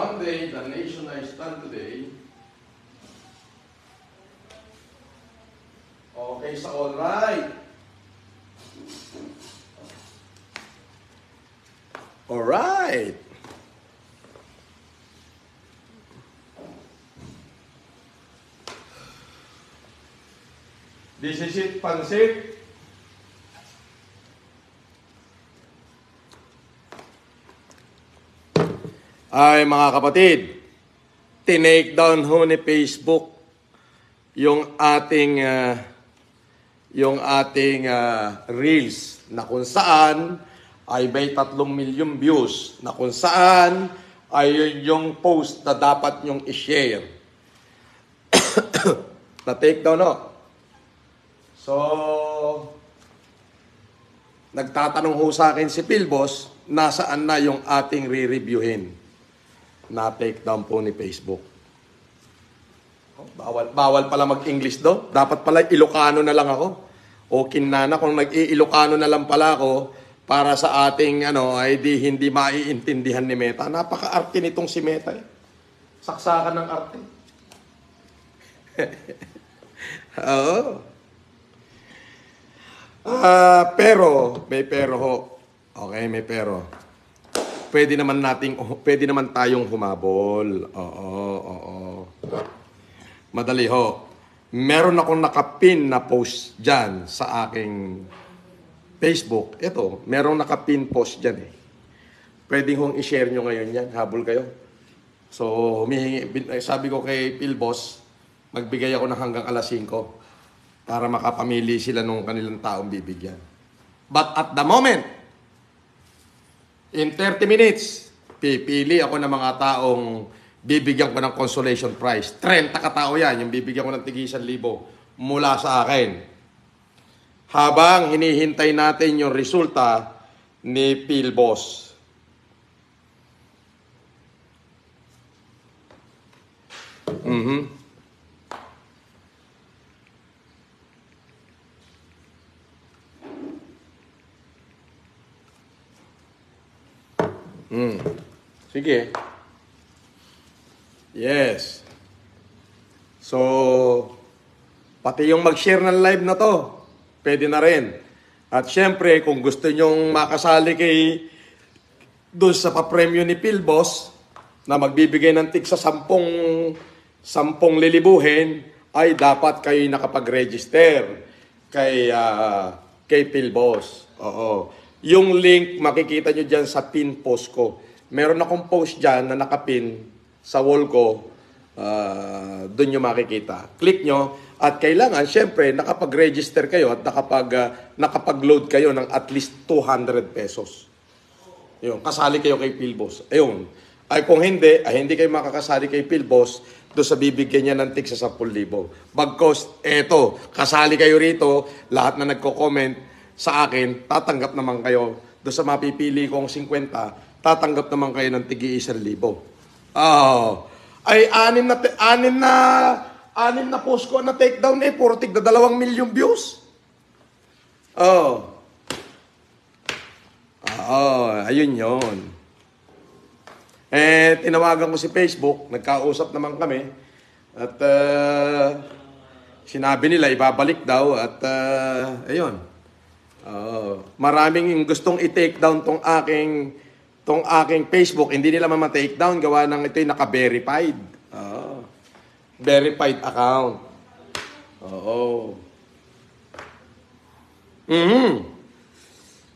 one day, the nation I stand today. Okay, sa all right. All right. This is it, pansit. Ay mga kapatid, tinake down ho ni Facebook yung ating reels na kung saan ay may 3 milyong views, na kung saan ay yung post na dapat nyong i-share. Na take down ho. So, nagtatanong ho sa akin si Pilbos, nasaan na yung ating re-reviewin? Na-take down po ni Facebook. Bawal pala mag-English do. Dapat pala Ilocano na lang ako. O kinana kung nag-i-Ilocano na lang pala ako para sa ating ay hindi maiintindihan ni Meta. Napaka-arte nitong si Meta. Saksakan ng arte. Oo. May pero ho. Okay, may pero. Pwede naman tayong humabol. Oo. Madali ho. Meron akong nakapin na post dyan sa aking Facebook. Ito, merong nakapin post dyan eh. Pwede hong i-share nyo ngayon yan. Habol kayo. So, sabi ko kay Pilbos, magbigay ako ng hanggang alas 5 para makapamili sila nung kanilang taong bibigyan. But at the moment, in 30 minutes, pipili ako ng mga taong bibigyan ko ng consolation prize. 30 katao yan, yung bibigyan ko ng tig-1,000 mula sa akin. Habang hinihintay natin yung resulta ni Pilbos. Sige. Yes. So, pati yung mag-share ng live na to, pwede na rin. At syempre, kung gusto nyong makasali doon sa papremyo ni Pilbos, na magbibigay ng tig sa 10 lilibuhin, ay dapat kayo nakapag-register kay Pilbos. Oo. Yung link, makikita nyo dyan sa pin post ko. Meron akong post dyan na nakapin sa wall ko. Doon nyo makikita. Click nyo. At kailangan, syempre, nakapag-register kayo at nakapag-load kayo ng at least 200 pesos. Yun, kasali kayo kay Pilbos. Ayun. Ay kung hindi kayo makakasali kay Pilbos, doon sa bibigyan niya ng tig sa 10,000. Bagkos, eto, kasali kayo rito, lahat na nagko-comment sa akin, tatanggap naman kayo. Doon sa mapipili kong 50, tatanggap naman kayo ng tig-1,000. Ay, anim na post ko na take down puro tig na 2 milyong views. Ayun yon. Tinawagan ko si Facebook, nagkausap naman kami, at sinabi nila ibabalik daw, at ayun. Maraming gustong i-take down tong aking Facebook, hindi nila ma-take down, gawa ng ito'y naka-verified. Verified account.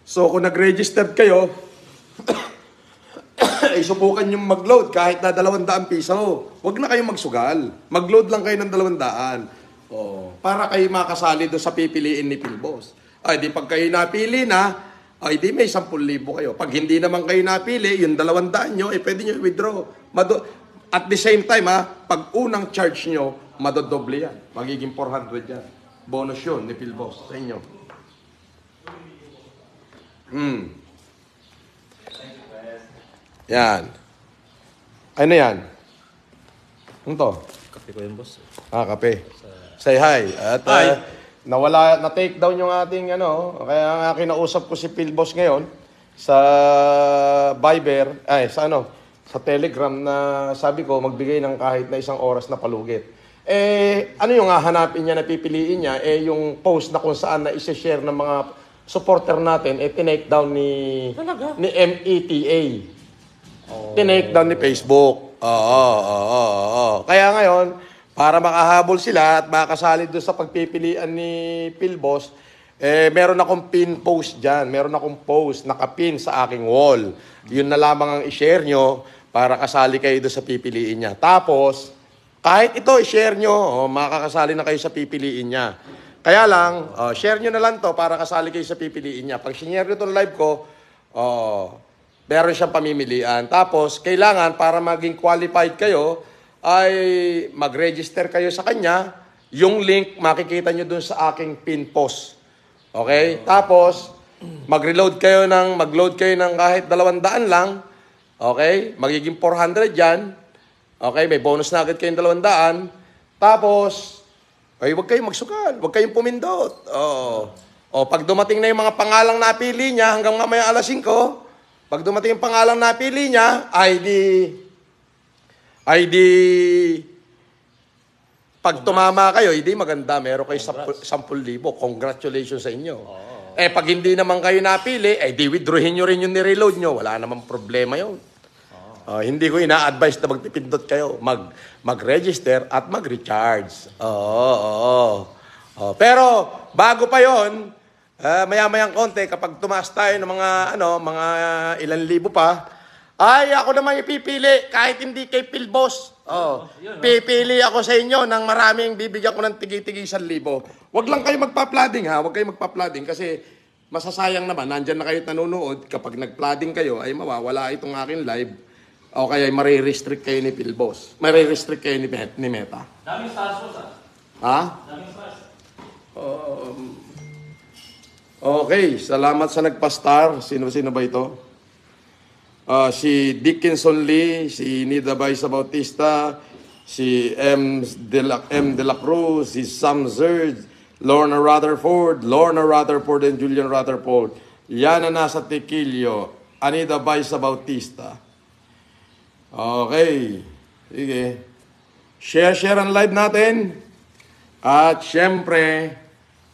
So, kung nag-registered kayo, subukan yung mag-load kahit na 200 piso. Huwag na kayong magsugal. Mag-load lang kayo ng 200. Para kayo makasali doon sa pipiliin ni Pilbos. Ay, di pag kayo napili na, ay di may 10,000 kayo. Pag hindi naman kayo napili, yung 200 nyo, pwede nyo i-withdraw. At the same time, pag unang charge nyo, madodoble yan. Magiging 400 yan. Bonus yun ni Pilbos sa inyo. Yan. Ano yan? Ano to? Kape ko yun, boss. Kape. Say hi. At na-take down yung ating kaya nga kinausap ko si Pilbos ngayon sa Viber, sa Telegram na sabi ko magbigay ng kahit na 1 oras na palugit. Ano yung hahanapin niya na pipiliin niya? Yung post na kung saan na i-share ng mga supporter natin, tinake down ni META. Tinake down ni Facebook. Oo. Kaya ngayon, para makahabol sila at makasali doon sa pagpipilian ni Pilbos, meron akong pin post dyan. Meron akong post nakapin sa aking wall. Yun na lamang ang i-share nyo para kasali kayo doon sa pipiliin niya. Tapos, kahit ito i-share nyo, makakasali na kayo sa pipiliin niya. Kaya lang, share nyo na lang to para kasali kayo sa pipiliin niya. Pag sinare nyo itong live ko, meron siyang pamimilian. Tapos, kailangan para maging qualified kayo, ay mag-register kayo sa kanya. Yung link, makikita nyo dun sa aking pin post. Okay? Tapos, mag-load kayo ng kahit 200 lang. Okay? Magiging 400 yan. Okay? May bonus na agad kayong 200. Tapos, huwag kayong magsukal. Huwag kayong pumindot. Pag dumating na yung mga pangalang napili niya, hanggang mamaya alas 5, pag dumating yung pangalang napili niya, pag tumama kayo, hindi maganda. Meron kayo 10,000. Congratulations sa inyo. Pag hindi naman kayo napili, di withdrawin nyo rin yung nireload nyo. Wala namang problema yun. Hindi ko ina-advise na magpipindot kayo. Mag-register at mag-recharge. Pero, bago pa yon, maya-mayang konti, kapag tumaas tayo ng mga ilan libo pa, ay ako naman ipipili kahit hindi kay Pilbos. Pipili ako sa inyo ng maraming bibigyan ko ng tigi-tigi 1,000. Huwag lang kayo magpa-flooding ha. Huwag kayo magpa-flooding kasi masasayang naman. Nandyan na kayo nanonood. Kapag nag-flooding kayo ay mawawala itong aking live. O kaya marirestrict kayo ni Pilbos. Marirestrict kayo ni Meta. Daming stars po sa. Ha? Daming stars. Okay, salamat sa nagpa-star. Sino ba ito? Si Dickinson Lee, si Nida Baisa Bautista, si M. De La Cruz, si Sam Zerd, Lorna Rutherford and Julian Rutherford. Yana Nasa Tequilio, Anida Baisa Bautista. Okay. Sige. Share ang live natin. At syempre,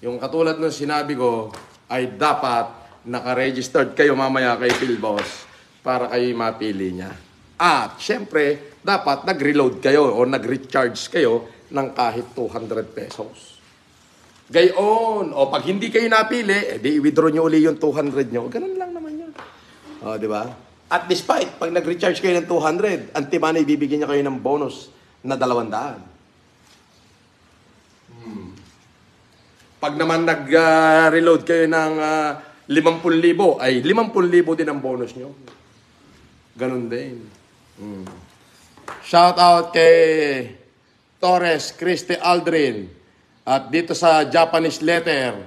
yung katulad ng sinabi ko, ay dapat naka-registered kayo mamaya kay Pilbos para kayo mapili niya. At syempre, dapat nag-reload kayo o nag-recharge kayo ng kahit 200 pesos. Gayon. O pag hindi kayo napili, di i-withdraw nyo uli yung 200 nyo. Ganun lang naman yun. Di ba? At despite, pag nag-recharge kayo ng 200, antimano ibibigyan niya kayo ng bonus na 200. Pag naman nag-reload kayo ng 50,000, ay 50,000 din ang bonus nyo. Ganun din. Shout out kay Torres Christy Aldrin. At dito sa Japanese Letter.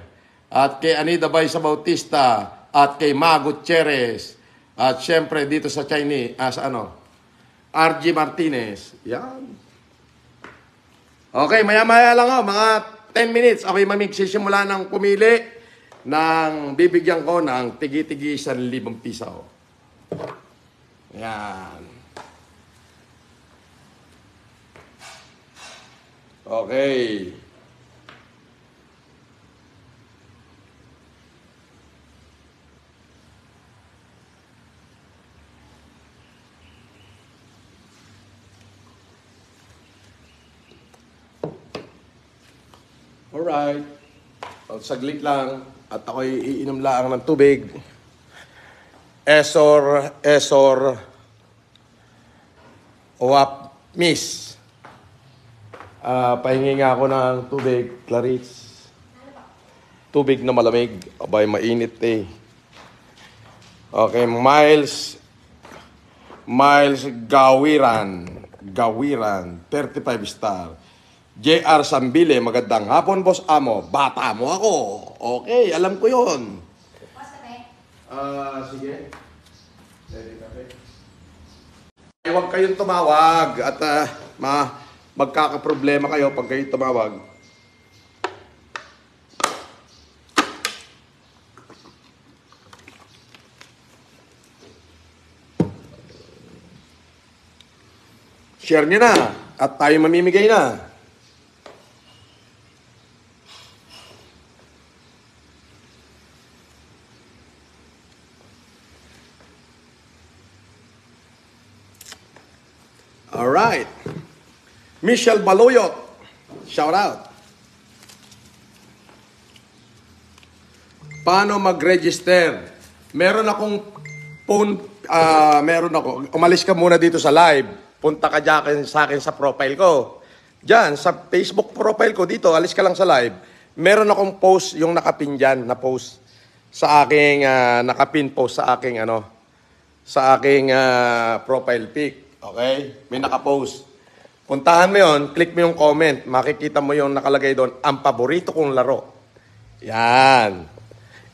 At kay Anida Baisa Bautista. At kay Mago Cheres. At syempre dito sa Chinese, RG Martinez. Yan. Okay, maya-maya lang mga 10 minutes. Ako'y magsisimula ng pumili ng bibigyan ko ng tigi-tigi 1,000 piso. Yan. Okay. Alright. Saglit lang at ako'y iinom lang ng tubig. Esor, Wap, Miss. Pahingi nga ako ng tubig, Clarice. Tubig na malamig. Abay, mainit eh. Okay, Miles Gawiran, 35 star. JR Sambile, magandang hapon, Boss Amo. Bata mo ako. Okay, alam ko yun. Sige. Huwag kayong tumawag at magkakaproblema kayo pag kayo tumawag. Share nyo na. At tayo mamimigay na. Alright. Michelle Baloyot. Shout out. Paano mag-register? Meron akong phone, umalis ka muna dito sa live. Punta ka dyan sa akin sa profile ko. Diyan, sa Facebook profile ko dito, alis ka lang sa live. Meron akong post, yung nakapin dyan, na post sa aking, nakapin post sa aking, profile pic. Okay? May nakapost. Puntahan mo yon, click mo yung comment, makikita mo yung nakalagay doon, ang paborito kong laro. Yan.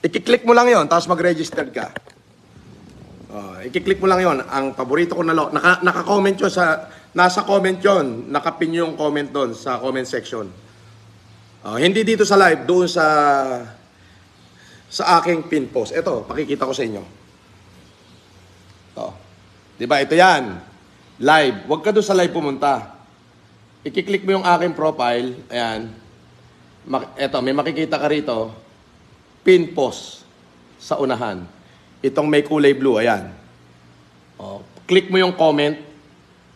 I-click mo lang yon, tapos mag-register ka. I-click mo lang yon, ang paborito kong laro. Naka-comment yun nasa comment yon, nakapin yung comment doon sa comment section. Hindi dito sa live, doon sa aking pin post. Ito, pakikita ko sa inyo. Diba, ito yan. Live. Huwag ka doon sa live pumunta. I-click mo yung aking profile. Ayan. Eto, may makikita ka rito. Pin post sa unahan. Itong may kulay blue. Ayan. Click mo yung comment.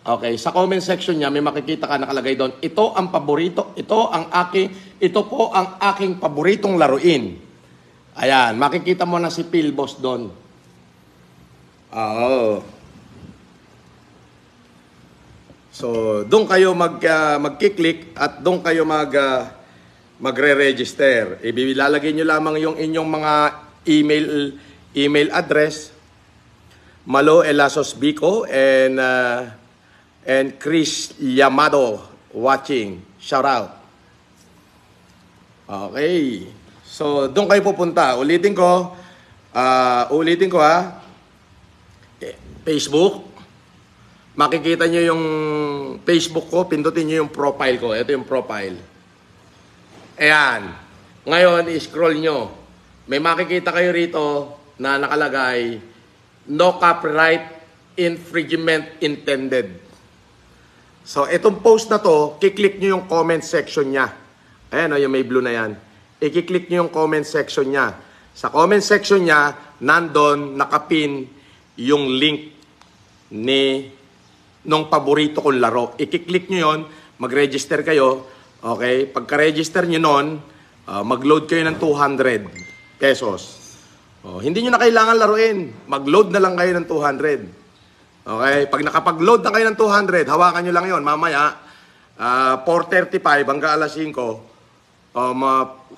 Okay. Sa comment section niya, may makikita ka nakalagay doon. Ito ang paborito. Ito po ang aking paboritong laruin. Ayan. Makikita mo na si Pilboss doon. So, doon kayo magkiklik at doon kayo magre-register. Ilalagay nyo lamang yung inyong mga email address, Malo Elasos Bico and Chris Yamado watching. Shout out. Okay. So, doon kayo pupunta. Ulitin ko ha. Facebook. Makikita nyo yung Facebook ko, pindutin nyo yung profile ko. Ito yung profile. Ayan. Ngayon, i-scroll nyo. May makikita kayo rito na nakalagay, no copyright infringement intended. So, itong post na to, kiklik nyo yung comment section niya. Ayan, yung may blue na yan. I-click nyo yung comment section niya. Sa comment section niya, nandun, nakapin yung link nung paborito kong laro. I-click nyo yon, mag-register kayo. Okay? Pagka-register nyo nun, mag-load kayo ng 200 pesos. Hindi nyo na kailangan laruin. Mag-load na lang kayo ng 200. Okay? Pag nakapag-load na kayo ng 200, hawakan nyo lang yon. Mamaya, 4:35 hanggang alas 5,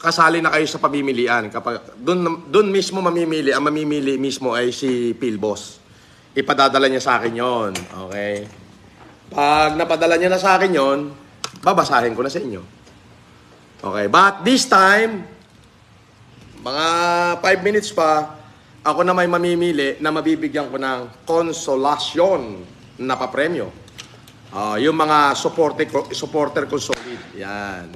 kasali na kayo sa pamimilian. Kapag doon mismo mamimili, ang mamimili mismo ay si Pilboss. Ipadadala niya sa akin yon. Okay? Pag napadala niya na sa akin yon, babasahin ko na sa inyo. Okay? But this time, mga 5 minutes pa, ako na may mamimili na mabibigyan ko ng konsolasyon na papremyo. Yung mga supporter ko solid. Yan.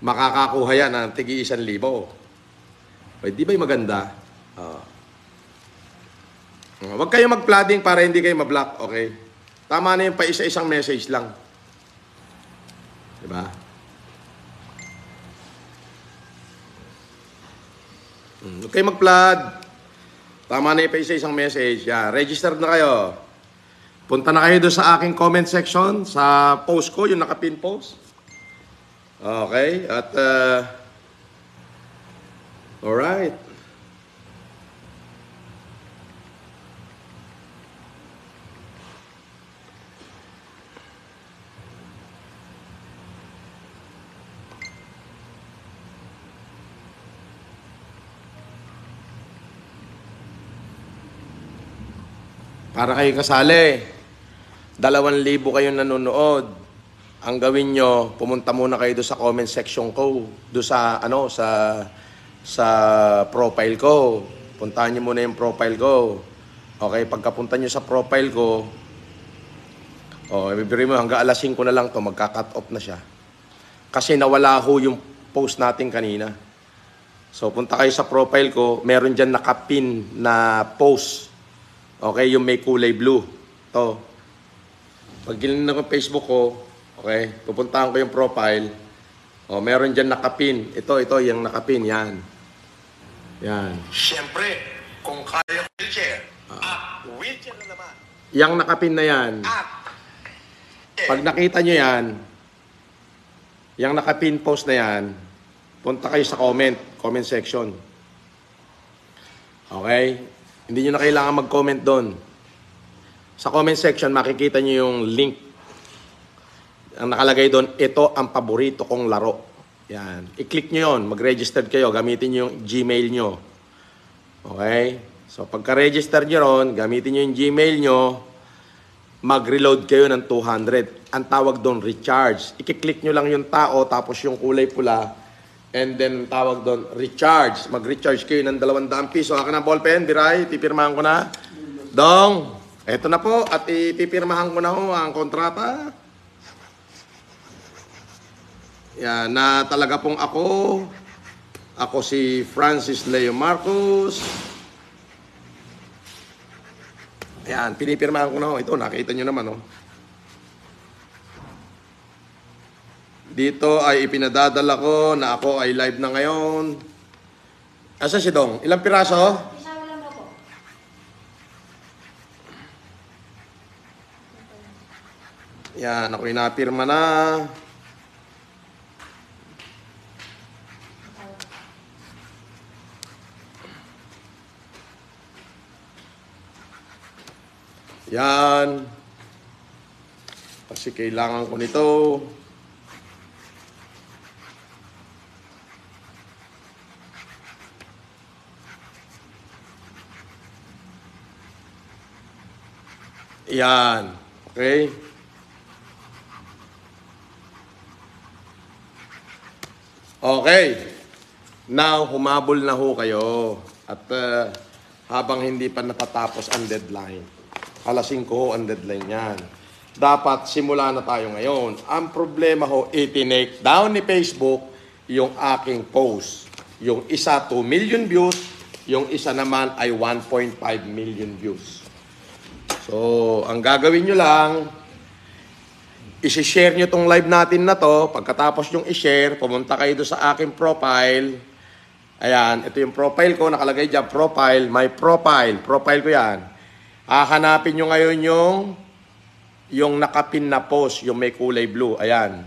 Makakakuha yan ng tigi 1,000. Di ba yung maganda? Huwag kayo mag-flooding para hindi kayo ma-block, okay? Tama na yung pa isa-isang message lang. Diba? Huwag kayo mag-flood. Tama na yung pa isa-isang message. Yeah, register na kayo. Punta na kayo doon sa aking comment section, sa post ko, yung nakapin post. Okay? At, alright. Para kayo kasali, 2,000 kayong nanonood. Ang gawin nyo, pumunta muna kayo doon sa comment section ko, doon sa profile ko. Puntahan nyo muna yung profile ko. Okay, pagkapunta nyo sa profile ko, ibibigay mo hanggang alas 5 na lang to, magka-cut off na siya. Kasi nawala ho yung post natin kanina. So punta kayo sa profile ko, meron dyan nakapin na post. Okay, yung may kulay blue. To. Pag ginignan ko yung Facebook ko, okay, pupuntahan ko yung profile. O, meron dyan nakapin. Ito, yung nakapin, yan. Yan. Siyempre, kung kaya wheelchair, wheelchair na naman. Yang nakapin na yan. Pag nakita nyo yan, yung nakapin post na yan, punta kayo sa comment section. Okay? Hindi nyo na kailangan mag-comment doon. Sa comment section, makikita nyo yung link. Ang nakalagay doon, ito ang paborito kong laro. Yan. I-click nyo yun. Mag-register kayo. Gamitin nyo yung Gmail nyo. Okay? So, pagka-register nyo ron, gamitin nyo yung Gmail nyo, mag-reload kayo ng 200. Ang tawag doon, recharge. I-click nyo lang yung tao, tapos yung kulay pula, and then tawag doon, recharge. Mag-recharge kayo ng 200 piso. Akin na ballpen, Biray, pipirmahan ko na. Dong, eto na po, at ipipirmahan ko na ho ang kontrata. Yan, na talaga pong ako si Francis Leo Marcos. Yan, pinipirmahan ko na ho. Ito, nakita nyo naman, oh. Dito ay ipinadadala ko na ako ay live na ngayon. Asa si Dong? Ilang piraso? Isa lang po. Yan, ako'y napirma na. Yan. Kasi kailangan ko nito. Yan. Okay? Okay. Now, humabol na ho kayo. At habang hindi pa natatapos ang deadline. Alas 5 ho ang deadline yan. Dapat simula na tayo ngayon. Ang problema ho, itinake down ni Facebook yung aking post. Yung isa 2 million views, yung isa naman ay 1.5 million views. So, ang gagawin nyo lang, isi-share nyo tong live natin na to. Pagkatapos yung i-share, pumunta kayo doon sa aking profile. Ayan, ito yung profile ko. Nakalagay dyan, profile, my profile. Profile ko yan. Hahanapin nyo ngayon yung nakapin na post, yung may kulay blue. Ayan,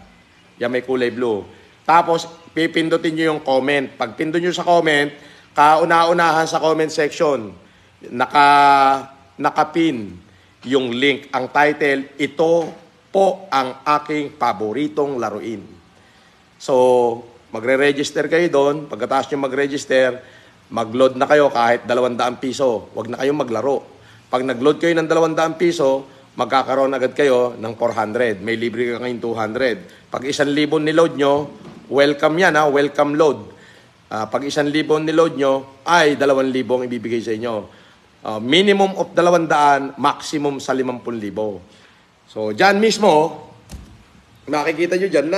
yung may kulay blue. Tapos, pipindutin nyo yung comment. Pag pindot nyo sa comment, kauna-unahan sa comment section, nakapin yung link, ang title, ito po ang aking paboritong laruin. So, magre-register kayo doon. Pagkatapos nyo mag-register, mag-load na kayo kahit 200 piso. Huwag na kayong maglaro. Pag nag-load kayo ng 200 piso, magkakaroon agad kayo ng 400. May libre ka kayong 200. Pag 1,000 niload nyo, welcome yan ha, welcome load. Pag 1,000 niload nyo, ay 2,000 ang ibibigay sa inyo. Minimum of 200, maximum sa 50,000. So, dyan mismo, makikita nyo dyan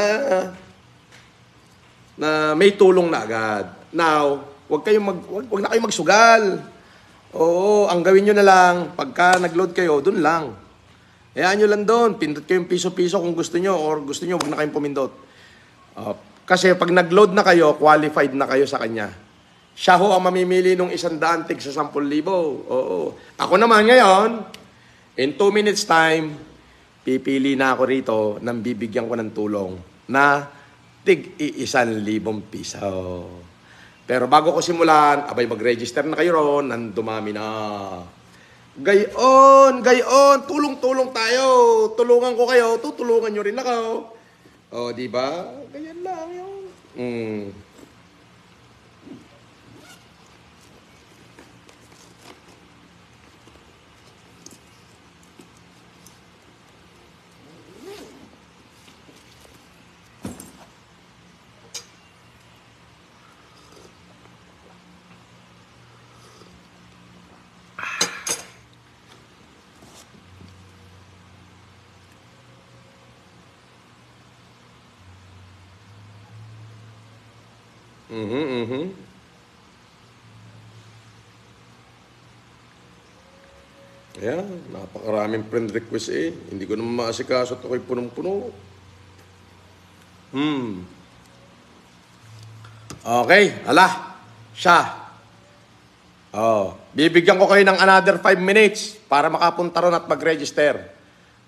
na may tulong na agad. Now, wag na kayong magsugal. Oo, ang gawin nyo na lang, pagka nag-load kayo, dun lang. Hayaan nyo lang doon, pindot kayong piso-piso kung gusto nyo, or gusto nyo, wag na kayong pumindot. Kasi pag nag-load na kayo, qualified na kayo sa kanya. Siya ho ang mamimili ng 100 tig sa 10,000. Oo. Ako naman ngayon, in 2 minutes time, pipili na ako rito nang bibigyan ko ng tulong na tig 1,000 piso. Pero bago ko simulan, abay mag-register na kayo ron, nang dumami na. Gayon, tulong-tulong tayo. Tulungan ko kayo, tutulungan nyo rin ako. O, di ba? Ganyan lang yun. Ayan, napakaraming friend request eh. Hindi ko naman maasikaso ito ko'y punong-puno. Okay, siya. Bibigyan ko kayo ng another 5 minutes para makapunta ron at mag-register.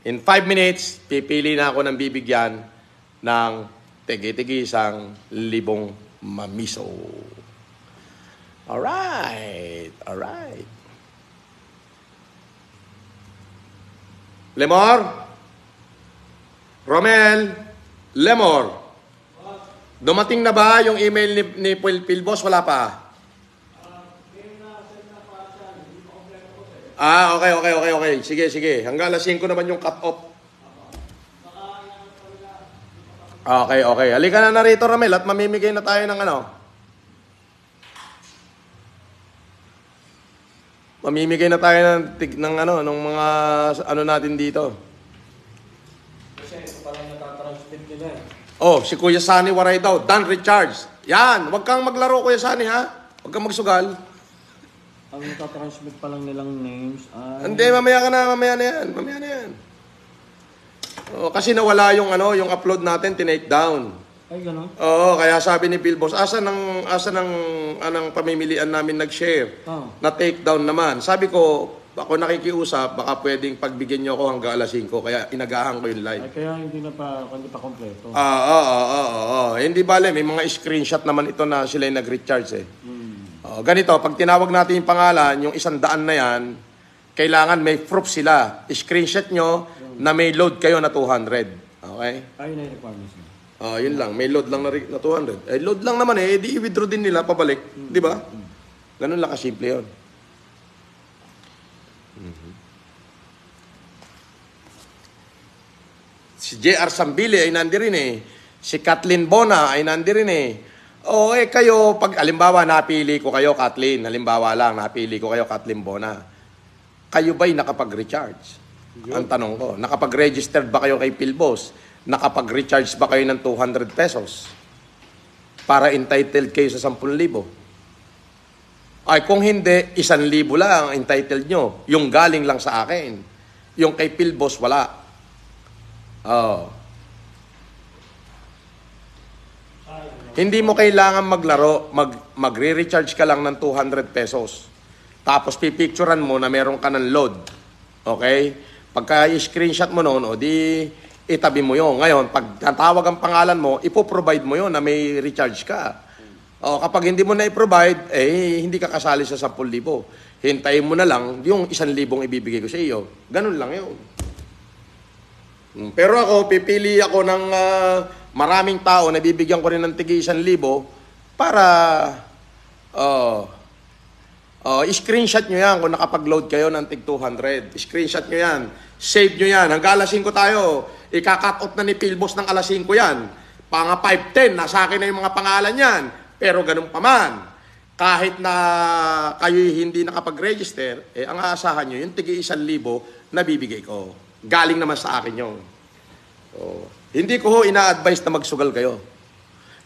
In 5 minutes, pipili na ako ng bibigyan ng tigi-tigi isang libong mamiso. Alright. Lemor? Romel? Lemor? Dumating na ba yung email ni Pilbos? Wala pa? Okay. Sige. Hanggang alas 5 naman yung cut-off. Okay. Halika na narito, Romel, at mamimigay na tayo ng ano. Mamimigay na tayo ng mga ano natin dito. Kasi ito palang natatransmit nila. Si Kuya Sunny Waray daw, Dan Richards. Yan, wag kang maglaro, Kuya Sunny, ha? Wag kang magsugal. Ang natatransmit pa lang nilang names ay... Hindi, mamaya na yan. Kasi nawala yung upload natin, tinake down. Ay, gano'n? Oo, kaya sabi ni Pilbos, asa ng pamimilian namin nag-share? Na take down naman. Sabi ko, ako nakikiusap, baka pwedeng pagbigyan nyo ako hanggang alas 5, kaya inagahan ko yung live. Ay, kaya hindi pa kompleto. Hindi bale, may mga screenshot naman ito na sila yung nag-recharge eh. Ganito, pag tinawag natin yung pangalan, yung 100 na yan, kailangan may proof sila. Screenshot nyo na may load kayo na 200. Okay? Ayun na yung requirements na. Yun lang, may load lang na 200. Load lang naman di i-withdraw din nila pabalik. Di ba? Ganun lang kasimple yun. Si J.R. Sambili ay nandirin eh. Si Kathleen Bona ay nandirin eh. Kayo, pag halimbawa napili ko kayo, Kathleen, halimbawa lang, napili ko kayo, Kathleen Bona, kayo ba'y nakapag-recharge? Ang tanong ko, nakapag-registered ba kayo kay Pilbos? Nakapag-recharge ba kayo ng 200 pesos? Para entitled kayo sa 10,000? Ay, kung hindi, 1,000 lang ang entitled nyo. Yung galing lang sa akin. Yung kay Pilbos, wala. Hindi mo kailangan maglaro, magre-recharge ka lang ng 200 pesos. Tapos pipicturan mo na meron ka ng load. Okay? Pagka i-screenshot mo noon, di itabi mo yun. Ngayon, pag natawag ang pangalan mo, ipoprovide mo yun na may recharge ka. Kapag hindi mo na i-provide, hindi ka kasali sa 10,000. Hintayin mo na lang yung 1,000 ibibigay ko sa iyo. Ganun lang yun. Pero ako, pipili ako ng maraming tao na bibigyan ko rin ng tigi 1,000 para screenshot nyo yan kung nakapag-load kayo ng tig 200. Screenshot nyo yan. Save nyo yan. Hanggang alas 5 tayo. Ika-cut out na ni Pilbos ng alas 5 yan. Panga 5:10, nasa akin na yung mga pangalan yan. Pero ganun pa man, kahit na kayo hindi nakapag-register, ang aasahan nyo, yung tigi 1,000 na bibigay ko. Galing naman sa akin yun. Hindi ko ina-advise na magsugal kayo.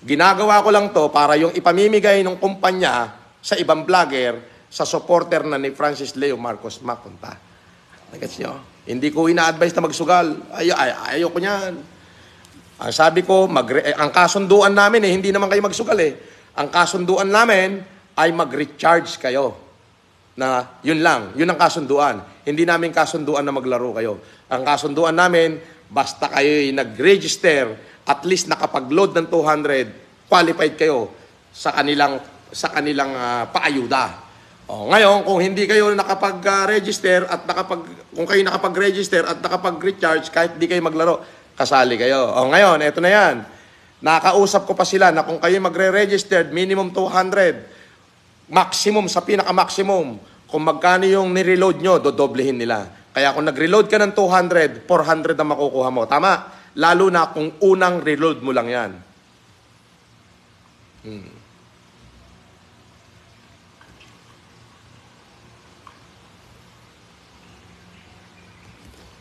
Ginagawa ko lang to para yung ipamimigay ng kumpanya sa ibang vlogger, sa supporter na ni Francis Leo Marcos mapunta. Nagets nyo? Hindi ko ina-advise na magsugal. Ayoko niyan. Ang sabi ko, ang kasunduan namin hindi naman kayo magsugal Ang kasunduan namin ay mag-recharge kayo. Na yun lang, yun ang kasunduan. Hindi namin kasunduan na maglaro kayo. Ang kasunduan namin, basta kayo nag-register, at least nakapag-load ng 200, qualified kayo sa kanilang paayuda. Ngayon, kung hindi kayo nakapag-register at kung kayo nakapag-register at nakapag-recharge, kahit di kayo maglaro, kasali kayo. Ngayon, eto na yan. Nakausap ko pa sila na kung kayo magre-registered, minimum 200. Maximum, sa pinaka-maximum. Kung magkano yung nireload nyo, dodoblehin nila. Kaya kung nag-reload ka ng 200, 400 ang makukuha mo. Tama? Lalo na kung unang reload mo lang yan.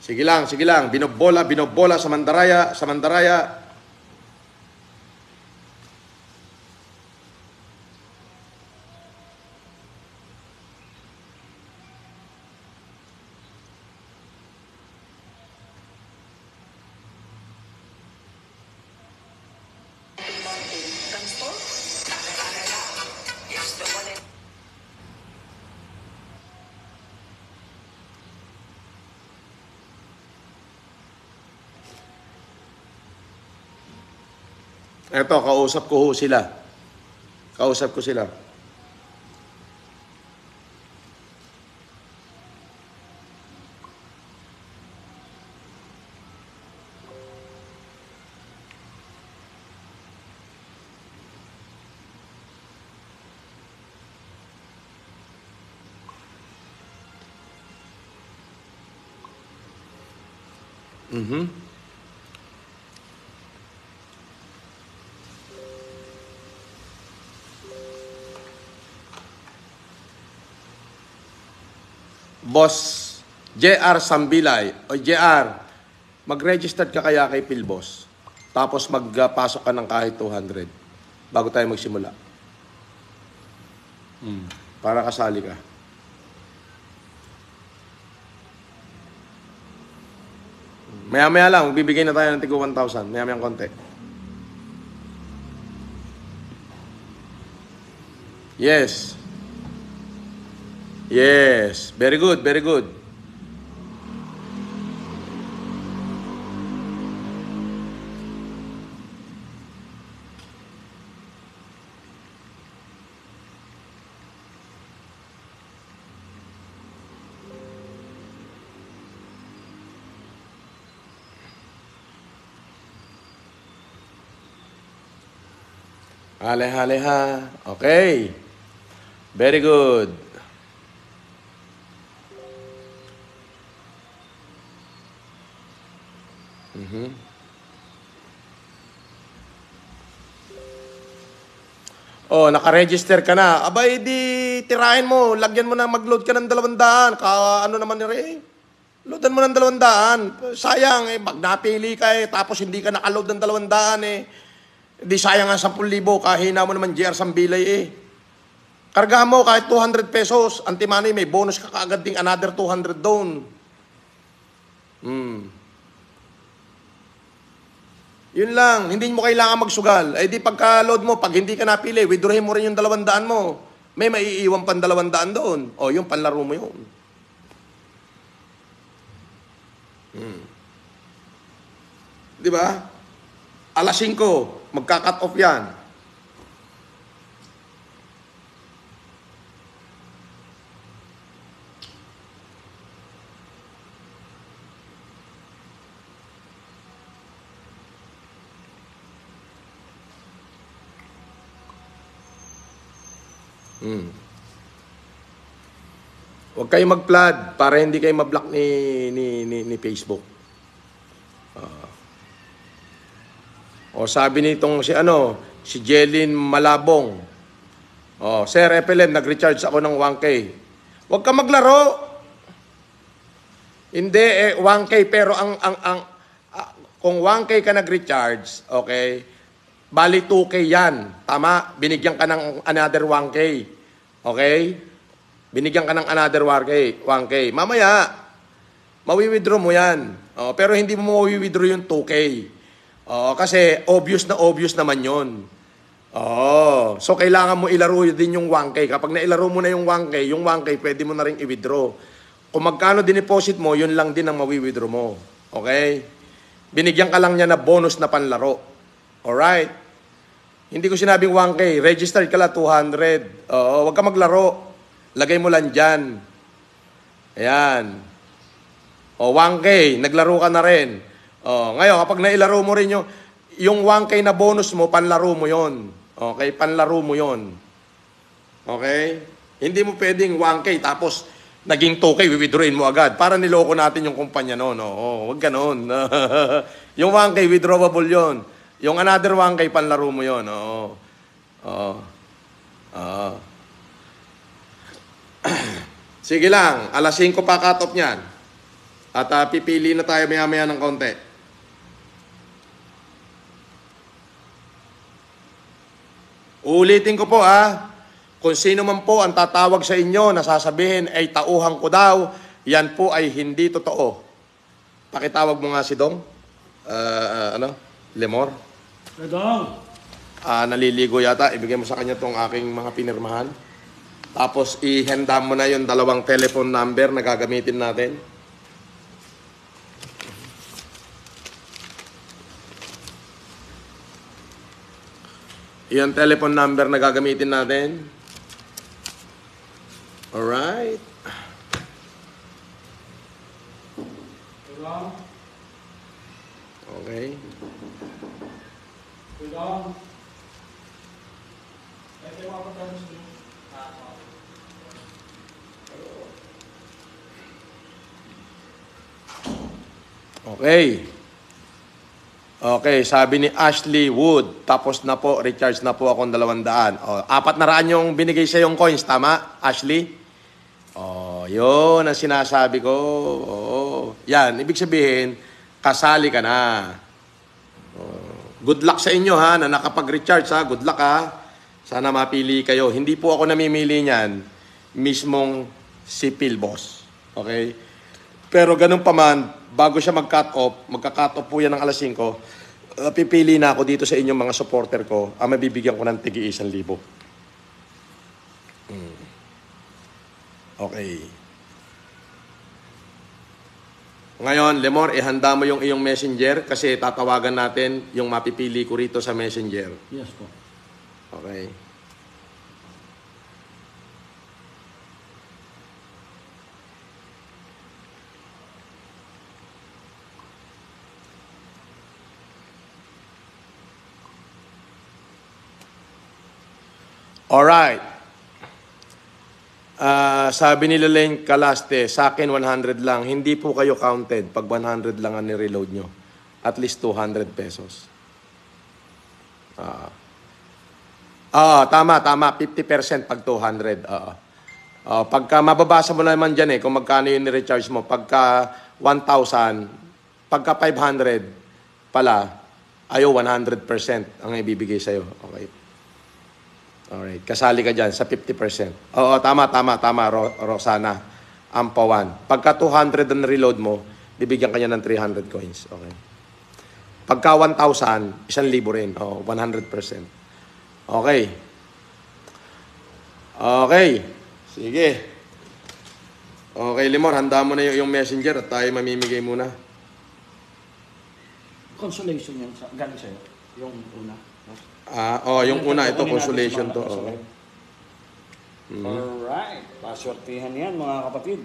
Sige lang. Binobola sa Mandaraya. Eto, kausap ko ho sila. Kausap ko sila. Boss JR Sambilay. O JR, mag-registered ka kaya kay Philboss. Tapos magpasok ka ng kahit 200 bago tayo magsimula. Para kasali ka. Maya-maya lang, magbibigay na tayo ng tigo 1,000. Maya-maya konti. Yes. Yes. Very good, very good. Hale-hale-ha. Okay. Very good. Oh, naka-register ka na. Abay, di tirahin mo. Lagyan mo na, mag-load ka ng 200. Ano naman ni Ray? Loadan mo ng 200. Sayang, pag napili ka tapos hindi ka naka-load ng 200 di sayang nga 10,000. Kahina mo naman JR Sambilay Kargahan mo kahit 200 pesos. Antimani, may bonus ka kaagad ding another 200 doon. Yun lang, hindi mo kailangan magsugal. Di pagka-load mo, pag hindi ka napili, withdrawin mo rin yung 200 mo. May maiiwan pang 200 doon. O, yung panlaro mo yun. Di ba? Alas 5, magka-cut off yan. Huwag kayo mag-flood para hindi kayo ma-block ni Facebook. O sabi nitong si Jeline Malabong. Sir FLM, nag-recharge ako ng 1K. Huwag ka maglaro. Hindi 1K pero kung 1K ka nag-recharge, okay? Bali 2K yan. Tama? Binigyan ka ng another 1K. Okay? Binigyan ka ng another 1K. Mamaya, mawi-withdraw mo yan. Pero hindi mo mawi-withdraw yung 2K. Kasi obvious naman yon. So kailangan mo ilaro din yung 1K. Kapag nailaro mo na yung 1K pwede mo na rin i-withdraw. Kung magkano dineposit mo, yun lang din ang mawi-withdraw mo. Okay? Binigyan ka lang niya na bonus na panlaro. Alright? Hindi ko sinabing 1K. Registered ka lang 200. Huwag ka maglaro. Lagay mo lang dyan. Ayan. 1K. Naglaro ka na rin. Ngayon, kapag nailaro mo rin yung 1K na bonus mo, panlaro mo yon. Okay? Panlaro mo yon. Okay? Hindi mo pwedeng 1K tapos naging 2K, withdrawin mo agad. Para niloko natin yung kumpanya noon. Huwag ganon. Yung 1K, withdrawable yon. Yung another 1K, panlaro mo yon. Sige lang, alas 5 pa cut off niyan. At pipili na tayo maya-maya ng konti. Ulitin ko po kung sino man po ang tatawag sa inyo na sasabihin ay tauhan ko daw, yan po ay hindi totoo. Pakitawag mo nga si Dong. Lemor. Dong! Naliligo yata. Ibigay mo sa kanya tong aking mga pinirmahan. Tapos ihanda mo na yung 2 telephone number na gagamitin natin. Yung telephone number na gagamitin natin. Alright. Okay. Okay. Okay, sabi ni Ashley Wood, tapos na po, recharge na po akong 200. O, 400 yung binigay sa yung coins, tama, Ashley? Oh, yun ang sinasabi ko. Oo. Yan, ibig sabihin, kasali ka na. Oh. Good luck sa inyo ha, na nakapag-recharge ha. Good luck ha. Sana mapili kayo. Hindi po ako namimili niyan, mismong si Philboss. Okay? Pero ganun pa man, bago siya mag-cut off, magka-cut off po yan ng alas 5, pipili na ako dito sa inyong mga supporter ko, mabibigyan ko ng tigi 1,000. Okay. Ngayon, Lemor, ihanda mo yung iyong messenger kasi tatawagan natin yung mapipili ko rito sa messenger. Yes po. Okay. Alright. Sabi ni Lelaine Calaste, sa akin 100 lang. Hindi po kayo counted pag 100 lang ang ni-reload nyo. At least 200 pesos. Tama. 50% pag 200. Pagka mababasa mo naman dyan kung magkano yung ni-recharge mo. Pagka 1,000, pagka 500 pala, ayaw 100% ang ibibigay sa'yo. Okay. Alright, kasali ka dyan sa 50%. Oo, tama, Rosana. Ampawan. Pagka 200 ang reload mo, bibigyan ka niya ng 300 coins. Okay. Pagka 1,000, 1,000 rin. Oo, 100%. Okay. Okay. Sige. Okay, Limor, handa mo na yung messenger at tayo mamimigay muna. Consolation yan sa galing sa'yo. Yung una. Yung una, ito, consolation to. Alright. Paswertihan yan, mga kapatid.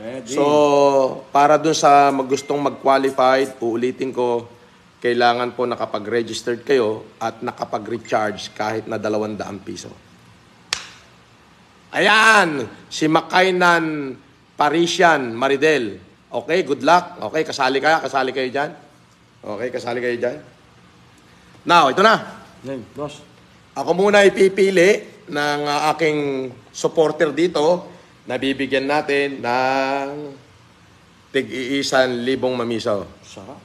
Ready. So, para dun sa gustong mag-qualified, uulitin ko, kailangan po nakapag-registered kayo at nakapag-recharge kahit na 200 piso. Ayan! Si Makainan Parisian Maridel. Okay, good luck. Okay, kasali kayo dyan. Okay, kasali kayo dyan. Now, ito na. Game, boss. Ako muna ipipili ng aking supporter dito na bibigyan natin ng tig-1,000 mamisaw. Sarap.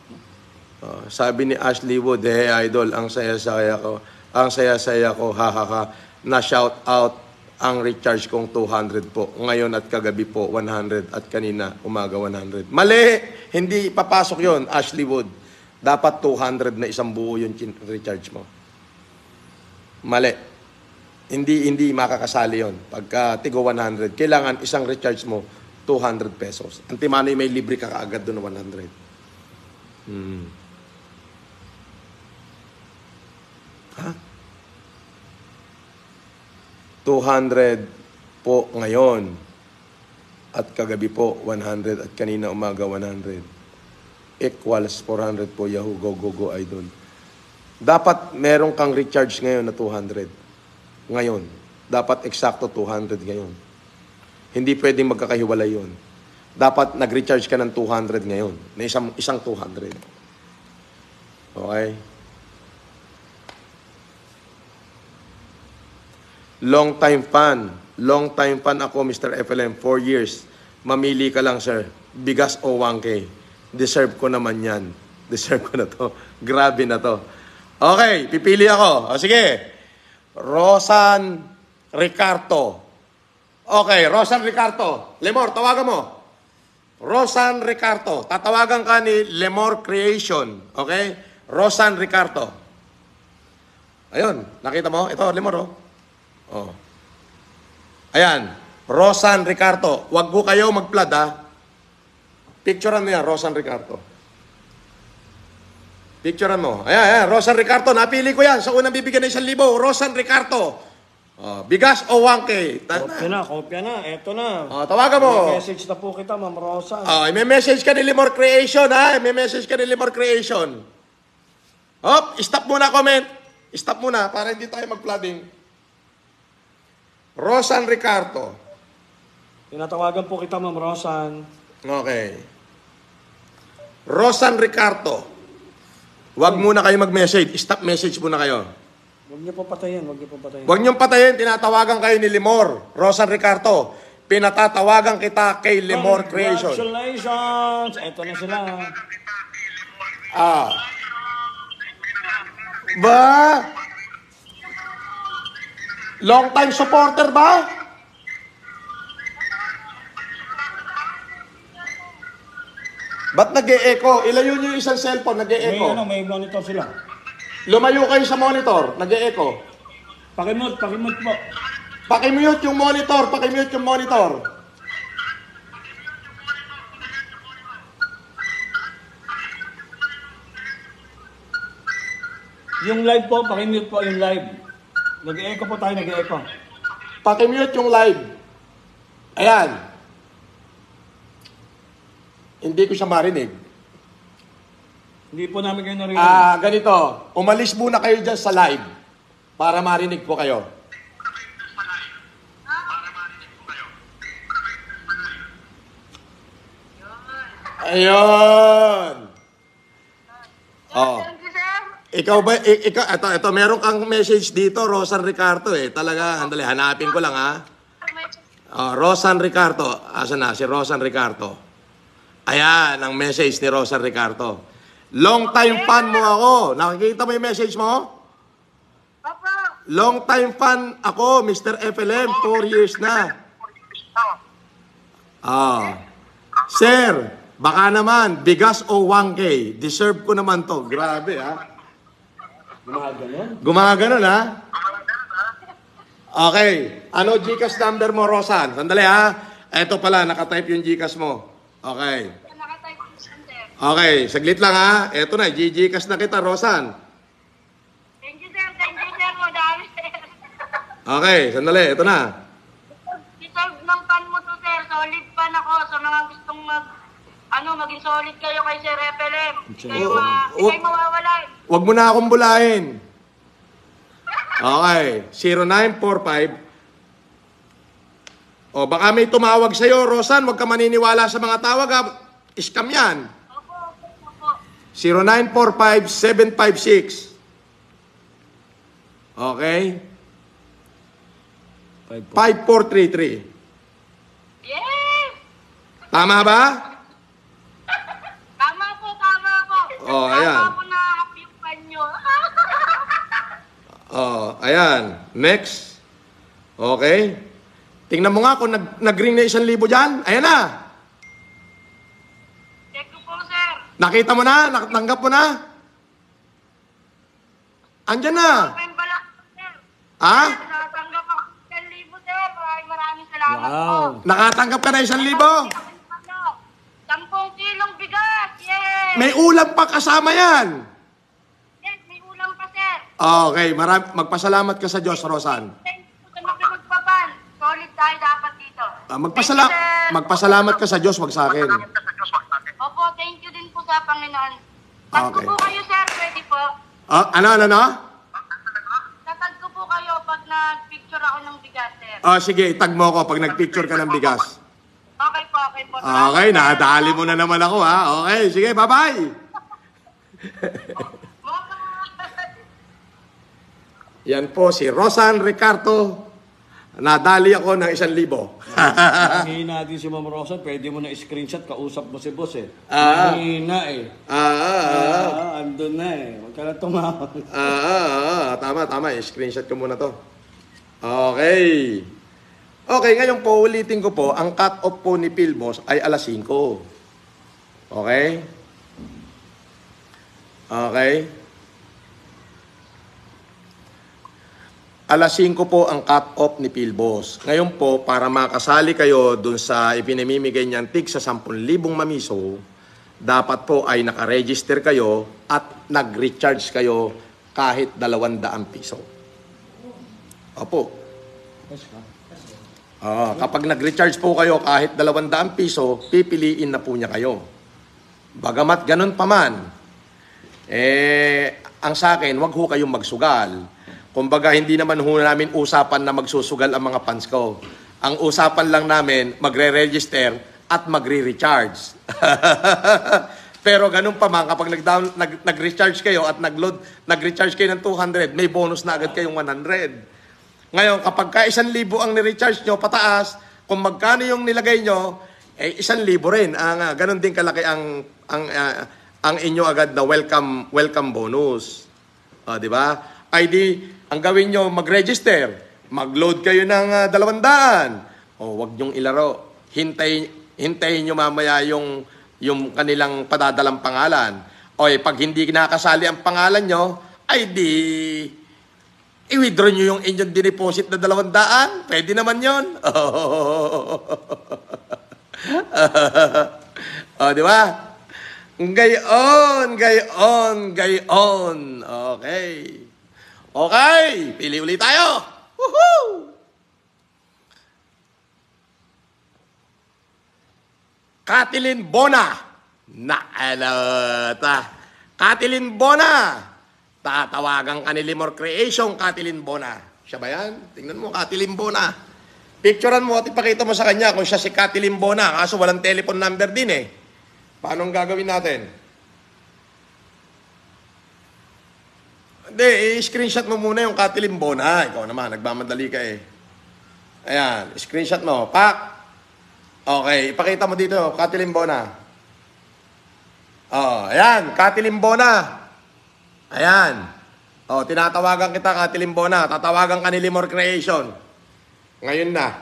Sabi ni Ashley Wood, hey idol, ang saya-saya ko. Ang saya-saya ko, ha. Na-shout out ang recharge kong 200 po. Ngayon at kagabi po, 100. At kanina, umaga 100. Mali! Hindi papasok yon, Ashley Wood. Dapat 200 na isang buo yung recharge mo. Mali. Hindi makakasali yon. Pagka tigo 100, kailangan isang recharge mo 200 pesos. Antimano'y may libre ka kaagad doon na 100. 200 po ngayon. At kagabi po 100 at kanina umaga 100. Equals 400 po Yahoo Go Idol. Dapat meron kang recharge ngayon na 200. Ngayon. Dapat eksakto 200 ngayon. Hindi pwedeng magkakahiwalay yun. Dapat nag-recharge ka ng 200 ngayon. Na isang 200. Okay? Long time fan ako, Mr. FLM. 4 years. Mamili ka lang, sir. Bigas o 1K. Deserve ko naman yan. Deserve ko na to. Grabe na to. Okay, pipili ako. O sige. Rosan Ricardo. Okay, Rosan Ricardo. Lemor, tawagan mo. Rosan Ricardo. Tatawagan ka ni Lemor Creation. Okay? Rosan Ricardo. Ayun, nakita mo? Ito, Lemor, oh. Ayan. Rosan Ricardo. Huwag ko kayo mag-flood, ha? Picturean mo yan, Rosan Ricardo. Picturean mo. Ayan, Rosan Ricardo. Napili ko yan. Sa unang bibigyan ng 1,000. Rosan Ricardo. Bigas o 1K? Kopya na. Eto na. Tawagan mo. May message na po kita, Ma'am Rosan. May message ka ni Limor Creation, ha? May message ka ni Limor Creation. Stop muna comment. Stop muna para hindi tayo mag-flooding. Rosan Ricardo. Tinatawagan po kita, Ma'am Rosan. Okay. Rosan Ricardo. Huwag muna kayo mag-message. Stop message muna kayo. Huwag niyo po patayin, huwag niyo po patayin. Huwag niyong patayin. Tinatawagan kayo ni Limor. Rosan Ricardo. Pinatatawagan kita kay Limor Creation. Congratulations! Eto na sila. Ba? Long time supporter ba? Ba't nag-e-echo? Ilayo niyo yung isang cellphone, nag-e-echo. May monitor sila. Lumayo kayo sa monitor, nag-e-echo. Pakimute po. Pakimute yung monitor, pakimute yung monitor. Yung live po, pakimute po yung live. Nag-e-echo po tayo, nag-e-echo. Pakimute yung live. Ayan. Hindi ko siya marinig. Hindi po namin kayo narinig. Ganito. Umalis muna kayo dyan sa live para marinig ko kayo. Ayun. Ikaw ba, ito, meron kang message dito, Rosan Ricardo Talaga, handali, hanapin ko lang Rosan Ricardo. Asan na si Rosan Ricardo? Ayan, ang message ni Rosan Ricardo. Long time fan mo ako. Nakikita mo yung message mo? Papa. Long time fan ako, Mr. FLM. 4 years na. Sir, baka naman, bigas o 1K. Deserve ko naman to. Grabe, Gumaganon, Okay. Ano Gcash number mo, Rosan? Sandali, Eto pala, nakatype yung Gcash mo. Okay. Okay, saglit lang Eto na, Gcash na kita, Rosan. Thank you, sir. Madami, sir. Okay, sandali, eto na. Deserve ng fan mo to, sir. Solid fan ako sa mga gustong maging solid kayo kay Sir FLM. Hindi kayo mawawala. Huwag mo na akong bulahin. Okay, 0945. Baka may tumawag sa'yo, Rosan. Huwag ka maniniwala sa mga tawag, Scam yan. Opo. 0945-756. Okay? 5433. Yes! Tama ba? Tama po. Ayan. Tama po na yung fan nyo. Ayan. Next. Okay. Tingnan mo nga kung nag-ring na 1,000 dyan. Ayan na. Check ko po, sir. Nakita mo na? Natanggap mo na? Andyan na. Open balak, sir. Nakatanggap ako 1,000, sir. Maraming salamat po. Nakatanggap ka na 1,000? 10 kilong bigas. Yes! May ulam pa kasama yan. Yes, may ulam pa, sir. Okay. Magpasalamat ka sa Diyos, Rosan. Thank you sa magpapan. Solid tayo dapat dito. Magpasalamat ka sa Diyos, wag sa akin. Opo, thank you din po sa Panginoon. Tag ko Okay. po kayo, sir. Pwede po. Ano? Tatag ko po kayo pag nag-picture ako ng bigas, sir. Sige, tag mo ako pag nag-picture ka ng bigas. Okay po. Okay, nadali mo na naman ako, Okay, sige, bye-bye. Yan po si Rosan Ricardo. Nadali ako ng 1,000. Hingin natin si Ma'am Rosan, pwede mo na screenshot, kausap mo si boss Hingin andun na Huwag ka lang tumawag. Tama. I-screenshot ko muna to. Okay. Okay, ngayon po, ulitin ko po, ang cut-off po ni Pilbos ay alas 5. Okay? Okay? Alas 5 po ang cut-off ni Pilbos. Ngayon po, para makasali kayo dun sa ipinamimigay niyang tig sa 10,000 mamiso, dapat po ay nakaregister kayo at nag-recharge kayo kahit 200 piso. Opo. Kapag nag-recharge po kayo kahit 200 piso, pipiliin na po niya kayo. Bagamat ganun pa man, ang sa akin, wag ho kayong magsugal. Kumbaga, hindi naman ho namin usapan na magsusugal ang mga fans ko. Ang usapan lang namin, magre-register at magre-recharge. Pero ganun pa man, kapag nag-recharge kayo at nag-recharge kayo ng 200, may bonus na agad kayong 100. Ngayon, kapag ka 1,000 ang ni-recharge nyo, pataas, kung magkano yung nilagay nyo, 1,000 rin. Ganun din kalaki ang inyo agad na welcome bonus. Di ba? ID, ang gawin nyo, mag-register. Mag-load kayo ng 200. Wag nyong ilaro. Hintayin nyo mamaya yung kanilang padadalang pangalan. Pag hindi nakasali ang pangalan nyo, ay di i-withdraw nyo yung inyong dineposit na 200. Pwede naman yun. Di ba? Gayon. Okay. Pili ulit tayo. Woohoo! Katilin Bona. Katilin Bona. Tatawagan ka ni Limor Creation, Katilin Bona. Siya ba yan? Tingnan mo, Katilin Bona. Picturean mo at ipakita mo sa kanya kung siya si Katilin Bona. Kaso walang telephone number din eh. Paano ang gagawin natin? Hindi, i-screenshot mo muna yung Katilin Bona. Ikaw naman, nagmamadali ka eh. Ayan, screenshot mo. Pak! Okay, ipakita mo dito, Katilin Bona. Ayan, Katilin Bona. Ayan. Tinatawagan kita, Katilin Bona. Tatawagan ka ni Limor Creation. Ngayon na.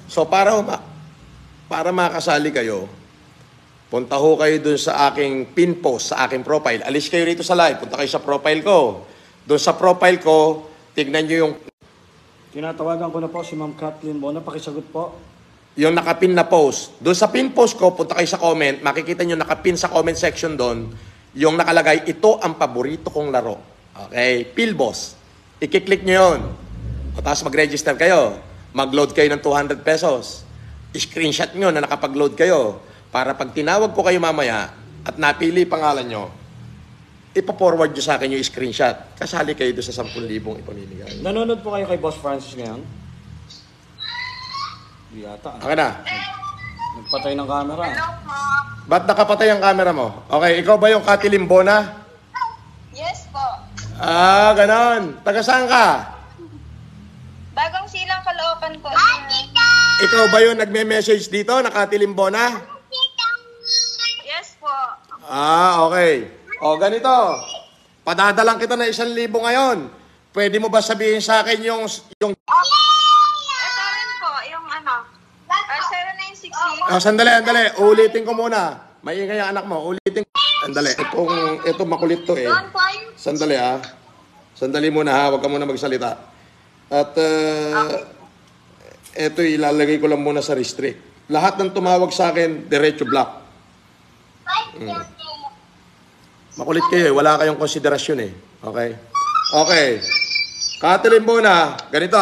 So para makasali kayo, punta ho kayo dun sa aking pin post, sa aking profile. Alis kayo rito sa live, punta kayo sa profile ko. Doon sa profile ko, tignan nyo yung... Tinatawagan ko na po si Ma'am Kathleen Bona. Pakisagot po. Yung nakapin na post. Doon sa pin post ko, punta kayo sa comment, makikita nyo nakapin sa comment section doon, yung nakalagay, ito ang paborito kong laro. Okay? Pilbos. I-click nyo yun. Tapos mag-register kayo. Mag-load kayo ng 200 pesos. I-screenshot nyo na nakapag-load kayo. Para pag tinawag ko kayo mamaya at napili pangalan nyo, ipa-forward nyo sa akin yung screenshot. Kasali kayo doon sa 10,000 ipamimigay. Nanonood po kayo kay Boss Francis ngayon? Hindi yata. Okay na. Nagpatay ng camera. Hello po. Ba't nakapatay ang camera mo? Okay, ikaw ba yung Katilin Bona? Yes po. Ganon. Taga saan ka? Bagong silang Caloocan po. Ikaw ba yung nagme-message dito na Katilin Bona? Yes po. Okay. Ganito. Padadalang kita na 1,000 ngayon. Pwede mo ba sabihin sa akin yung... Ito rin po, yung 7966. Sandali. Ulitin ko muna. Maingay ang anak mo. Ulitin ko. Sandali. Ito makulit to eh. Sandali Sandali muna ha. Huwag ka muna magsalita. At ito ilalagay ko lang muna sa restrict. Lahat ng tumawag sa akin, diretso block. Makulit kayo eh. Wala kayong konsiderasyon eh. Okay. Katilin Bona, ganito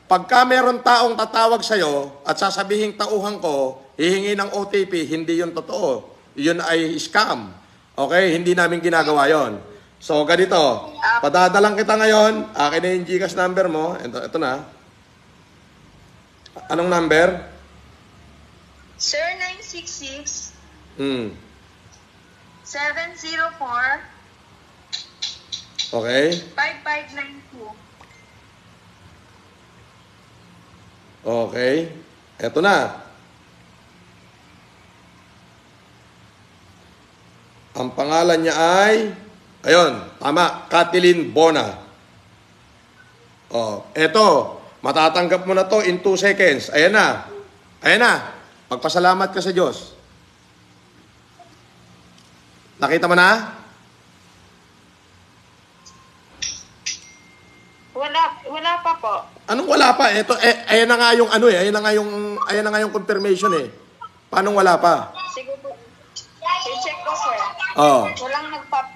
Pagka meron taong tatawag sa'yo at sasabihin tauhan ko, hihingi ng OTP, hindi yun totoo. Yun ay scam. Okay? Hindi namin ginagawa yon. So, ganito. Padadalang kita ngayon. Akin na yung GCash number mo. Ito na. Anong number? Sir 966 704 Okay. 5592. Okay. Ito na. Ang pangalan niya ay, ayun, tama, Katilin Bona. Eto, matatanggap mo na to in 2 seconds. Ayan na. Magpasalamat ka sa Diyos. Nakita mo na? Wala pa po. Anong wala pa? Ito, ayan na nga yung ano eh. Ayan na nga yung confirmation eh. Paano wala pa? Sige po. I-check ko, sir. Oh. Walang nagpap...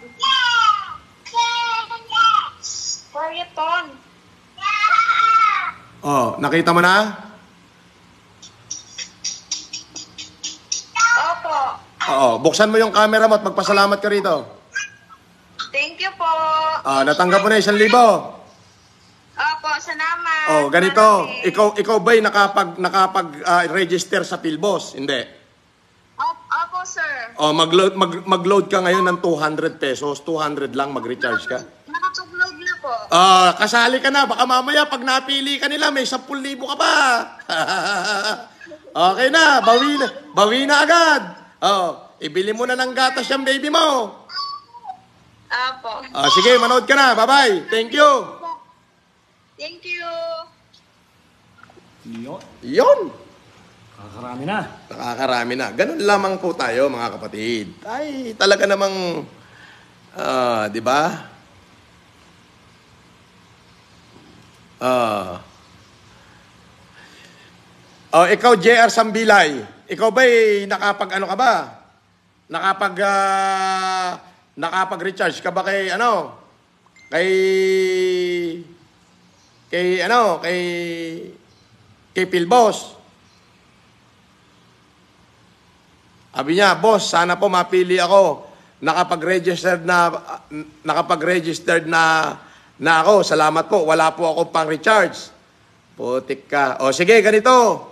Quiet on. Oh, nakita mo na? Opo. Oo, buksan mo yung camera mo at magpasalamat ka rito. Thank you po. Ah, natanggap mo na 1,000. Opo, salamat. Oh, ganito. Marami. Ikaw ba'y nakapag-register sa PhilBoss? Hindi. Opo, sir. Oh, mag-load ka ngayon ng 200 pesos. 200 lang mag-recharge ka. Nakapag-load na po. Ah, kasali ka na. Baka mamaya pag napili ka nila, may 10,000 ka pa. Okay na, bawi na agad. Oh, ibili mo na ng gatas yung baby mo. Opo. Ah, sige, manood ka na. Bye-bye. Thank you. Thank you. Yun. Yun. Kakarami na. Nakakarami na. Ganun lamang po tayo, mga kapatid. Ay, talaga namang, di ba? Oh, ikaw, JR Sambilay. Ikaw ba'y nakapag-ano ka ba? Nakapag-recharge ka ba kay, ano? Kay PhilBoss? Sabi niya, boss, sana po mapili ako. Nakapag-registered na ako. Salamat po. Wala po ako pang recharge. Putik ka. O sige, ganito.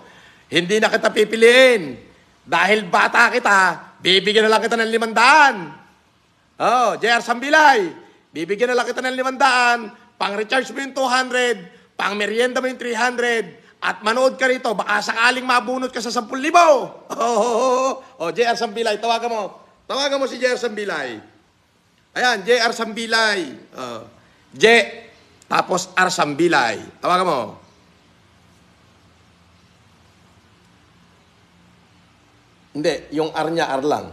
Hindi na kita pipiliin. Dahil bata kita, bibigyan na lang kita ng 500. Oh, JR Sambilay. Bibigyan na lang kita ng 500. Pang-recharge mo yung 200. Pang-merienda mo yung 300. At manood ka rito, baka sakaling mabunot ka sa 10,000. Oh, JR Sambilay, tawagan mo. Tawagan mo si JR Sambilay. Ayan, JR Sambilay. J, tapos R Sambilay. Tawagan mo. Hindi, yung R niya, R lang.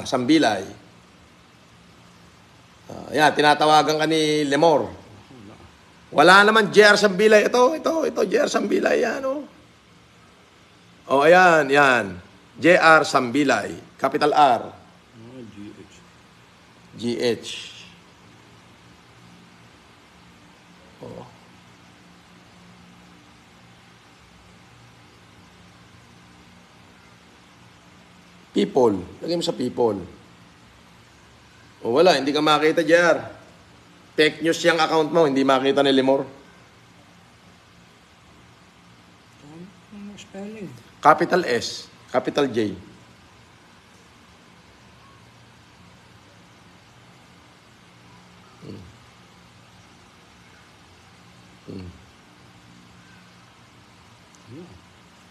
Sambilay. Ayan, tinatawagan ka ni Lemor. Wala naman JR Sambilay. Ito, JR Sambilay. Yan, oh. Oh, ayan, yan. JR Sambilay. Capital R. GH. Oh. People. Lagay mo sa people. Oh, wala. Hindi ka makita, JR. Fake news yung account mo, hindi makita ni Lemor. Ano spelling? Capital S, capital J.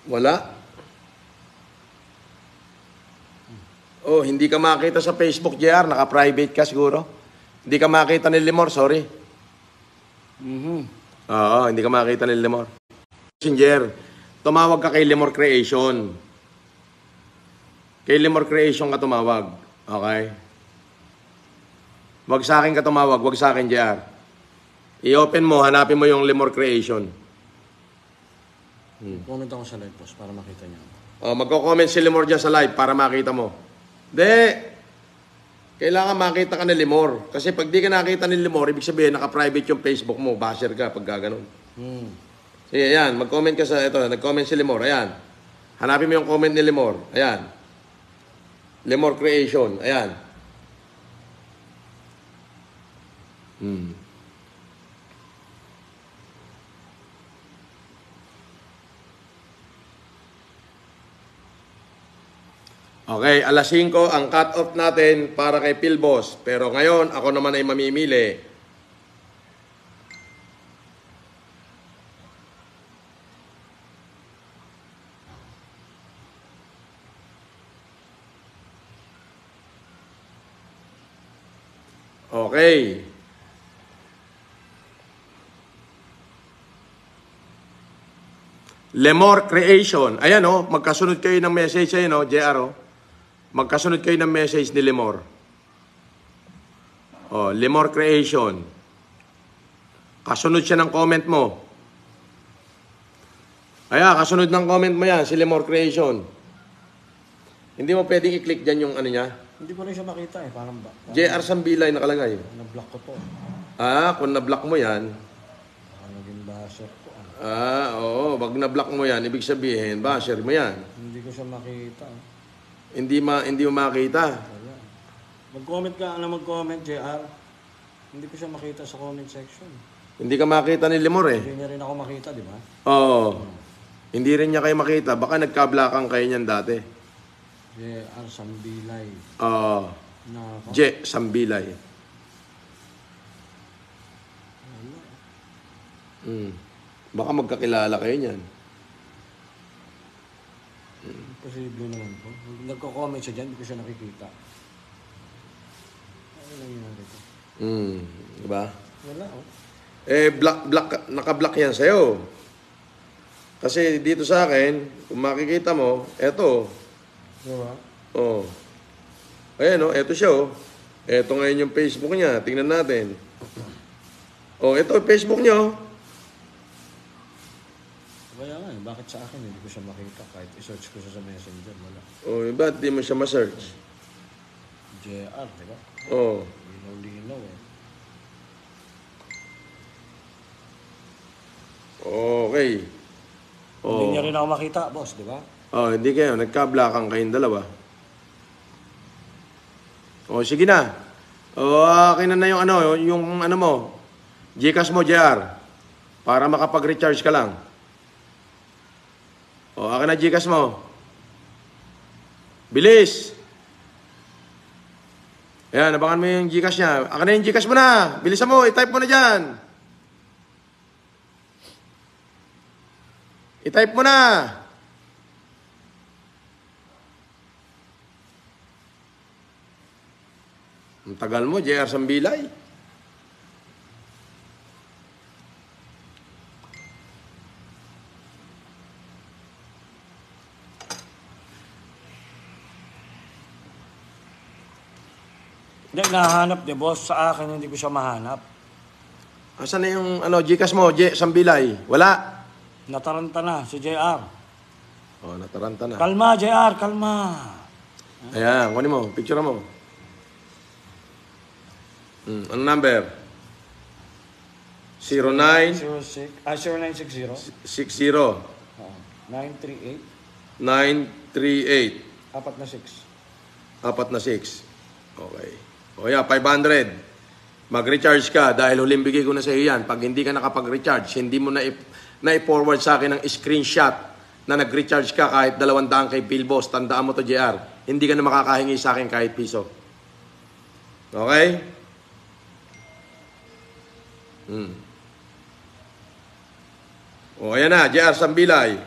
Wala. Oh, hindi ka makita sa Facebook, JR. Naka-private ka siguro. Hindi ka makita ni Lemor, sorry. Oo, hindi ka makita ni Lemor. Messenger, tumawag ka kay Lemor Creation. Kay Lemor Creation ka tumawag. Okay? Wag sa akin ka tumawag, wag sa akin, JR. I-open mo, hanapin mo yung Lemor Creation. Comment ako sa live post para makita niyo. Oh, magko-comment si Lemor dyan sa live para makita mo. Kailangan makita ka ni Lemor. Kasi pag di ka nakita ni Lemor, ibig sabihin, naka-private yung Facebook mo. Basher ka pag gaganon. Sige, ayan. Mag-comment ka sa ito. Nag-comment si Lemor. Ayan. Hanapin mo yung comment ni Lemor. Ayan. Lemor Creation. Ayan. Okay, alas 5 ang cut-off natin para kay PhilBoss. Pero ngayon, ako naman ay mamimili. Okay. Lemor Creation. Ayan oh, magkasunod kayo ng message ayun oh, JR oh. Magkasunod kayo ng message ni Lemor. Oh, Lemor Creation. Kasunod siya ng comment mo. Kasunod ng comment mo yan, si Lemore Creation. Hindi mo pwedeng i-click dyan yung ano niya. Hindi ko rin siya makita eh. Parang ba? JR Sambilay nakalagay. Na-block ko to. Kung na-block mo yan. Naging basher ko. Oo. Wag na-block mo yan, ibig sabihin, basher mo yan. Hindi ko siya makita. Hindi mo makita. Wala. Mag-comment ka na mag-comment, JR. Hindi ko siya makita sa comment section. Hindi ka makita ni Lemore eh. Hindi niya rin ako makita, di ba? Oo. Hindi rin niya kayo makita. Baka nagka-blockan kayo niyan dati. JR Sambilay. Oo. Na ako. J. Sambilay. Baka magkakilala kayo niyan. Posible naman po. Nagko-comment siya dyan, hindi ko siya nakikita. Ano lang yun natin ito? Diba? Wala oh. Naka-block yan sa'yo. Kasi dito sa akin, kung makikita mo, eto. Diba? Oh. Ayan oh, eto siya oh. Eto ngayon yung Facebook niya. Tingnan natin. Oh, eto yung Facebook niya oh. Kaya nga eh, bakit sa akin hindi ko siya makita kahit i-search ko siya sa messenger, wala. Oh, ba't di mo siya ma-search? JR, di ba? Oh. Linaw-linaw eh. Okay. Hindi niya rin ako makita, boss, di ba? Oh, hindi kayo. Nagka-blockan kayong dalawa. Oh, sige na. Oh, akin na yung ano mo. Gcash mo, JR. Para makapag-recharge ka lang. Oh, akin na Gcash mo. Bilis. Ayan, abangan mo yung Gcash niya. Akin na yung Gcash mo na. Bilisan mo, i-type mo na dyan. I-type mo na. Ang tagal mo, JR Sambilay. Hindi, nahanap di boss. Sa akin, hindi ko siya mahanap. Asan na yung Gcash mo, Sambilay? Wala. Nataranta na si JR. Oh, nataranta na. Kalma, JR, kalma. Ayan, kunin mo. Picture mo. Anong number? 0960 60 938 938 apat na 6. 6. Okay. O yeah, 500. Mag-recharge ka dahil huling bigay ko na sa iyo yan. Pag hindi ka nakapag-recharge, hindi mo na-forward sa akin ng screenshot na nag-recharge ka kahit 200 kay Philboss. Tandaan mo to, JR. Hindi ka na makakahingi sa akin kahit piso. Okay? O, ayan na, JR Sambilay.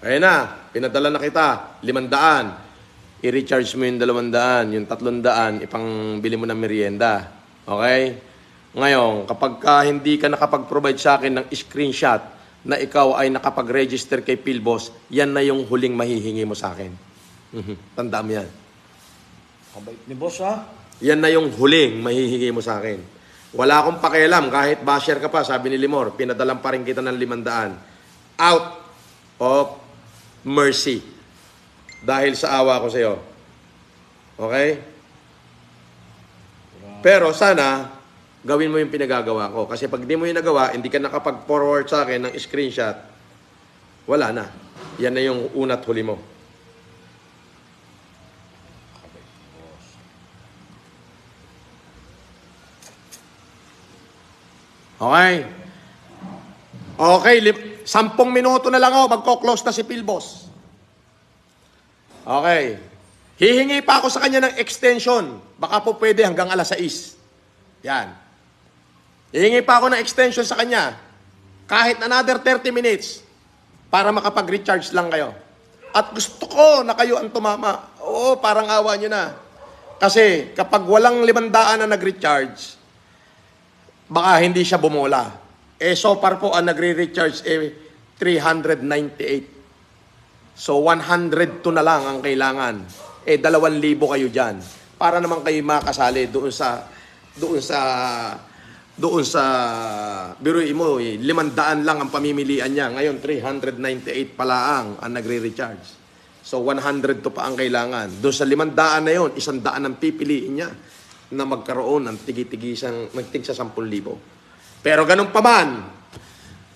Ayan na, pinadala na kita, 500. I-recharge mo yung 200, yung 300, ipang bili mo ng merienda. Okay? Ngayon, kapag hindi ka nakapag-provide sa akin ng screenshot na ikaw ay nakapag-register kay Philboss, yan na yung huling mahihingi mo sa akin. Tandaan mo yan. Kabait ni boss ha? Yan na yung huling mahihingi mo sa akin. Wala akong pakialam, kahit basher ka pa, sabi ni Lemore, pinadalan pa rin kita ng 500. Out of mercy. Dahil sa awa ko sa iyo. Okay? Pero sana, gawin mo yung pinagagawa ko. Kasi pag di mo yung nagawa, hindi ka nakapag-forward sa akin ng screenshot, wala na. Yan na yung una't huli mo. Okay? Okay, 10 minuto na lang ako, magko-close na si Philboss. Okay. Hihingi pa ako sa kanya ng extension. Baka po pwede hanggang alas 6. Yan. Hihingi pa ako ng extension sa kanya. Kahit another 30 minutes para makapag-recharge lang kayo. At gusto ko na kayo ang tumama. Oo, parang awa nyo na. Kasi kapag walang 500 na nag-recharge, baka hindi siya bumola. So far po ang nagre-recharge 398. So 102 na lang ang kailangan. 2,000 kayo dyan. para naman kayo makasali doon sa biruin mo, 500 lang ang pamimilian niya. Ngayon, 398 pala ang nagre-recharge. So, 100 to pa ang kailangan. Doon sa 500 na yon, 100 ang pipiliin niya na magkaroon ng magtig sa 10,000. Pero ganun pa man,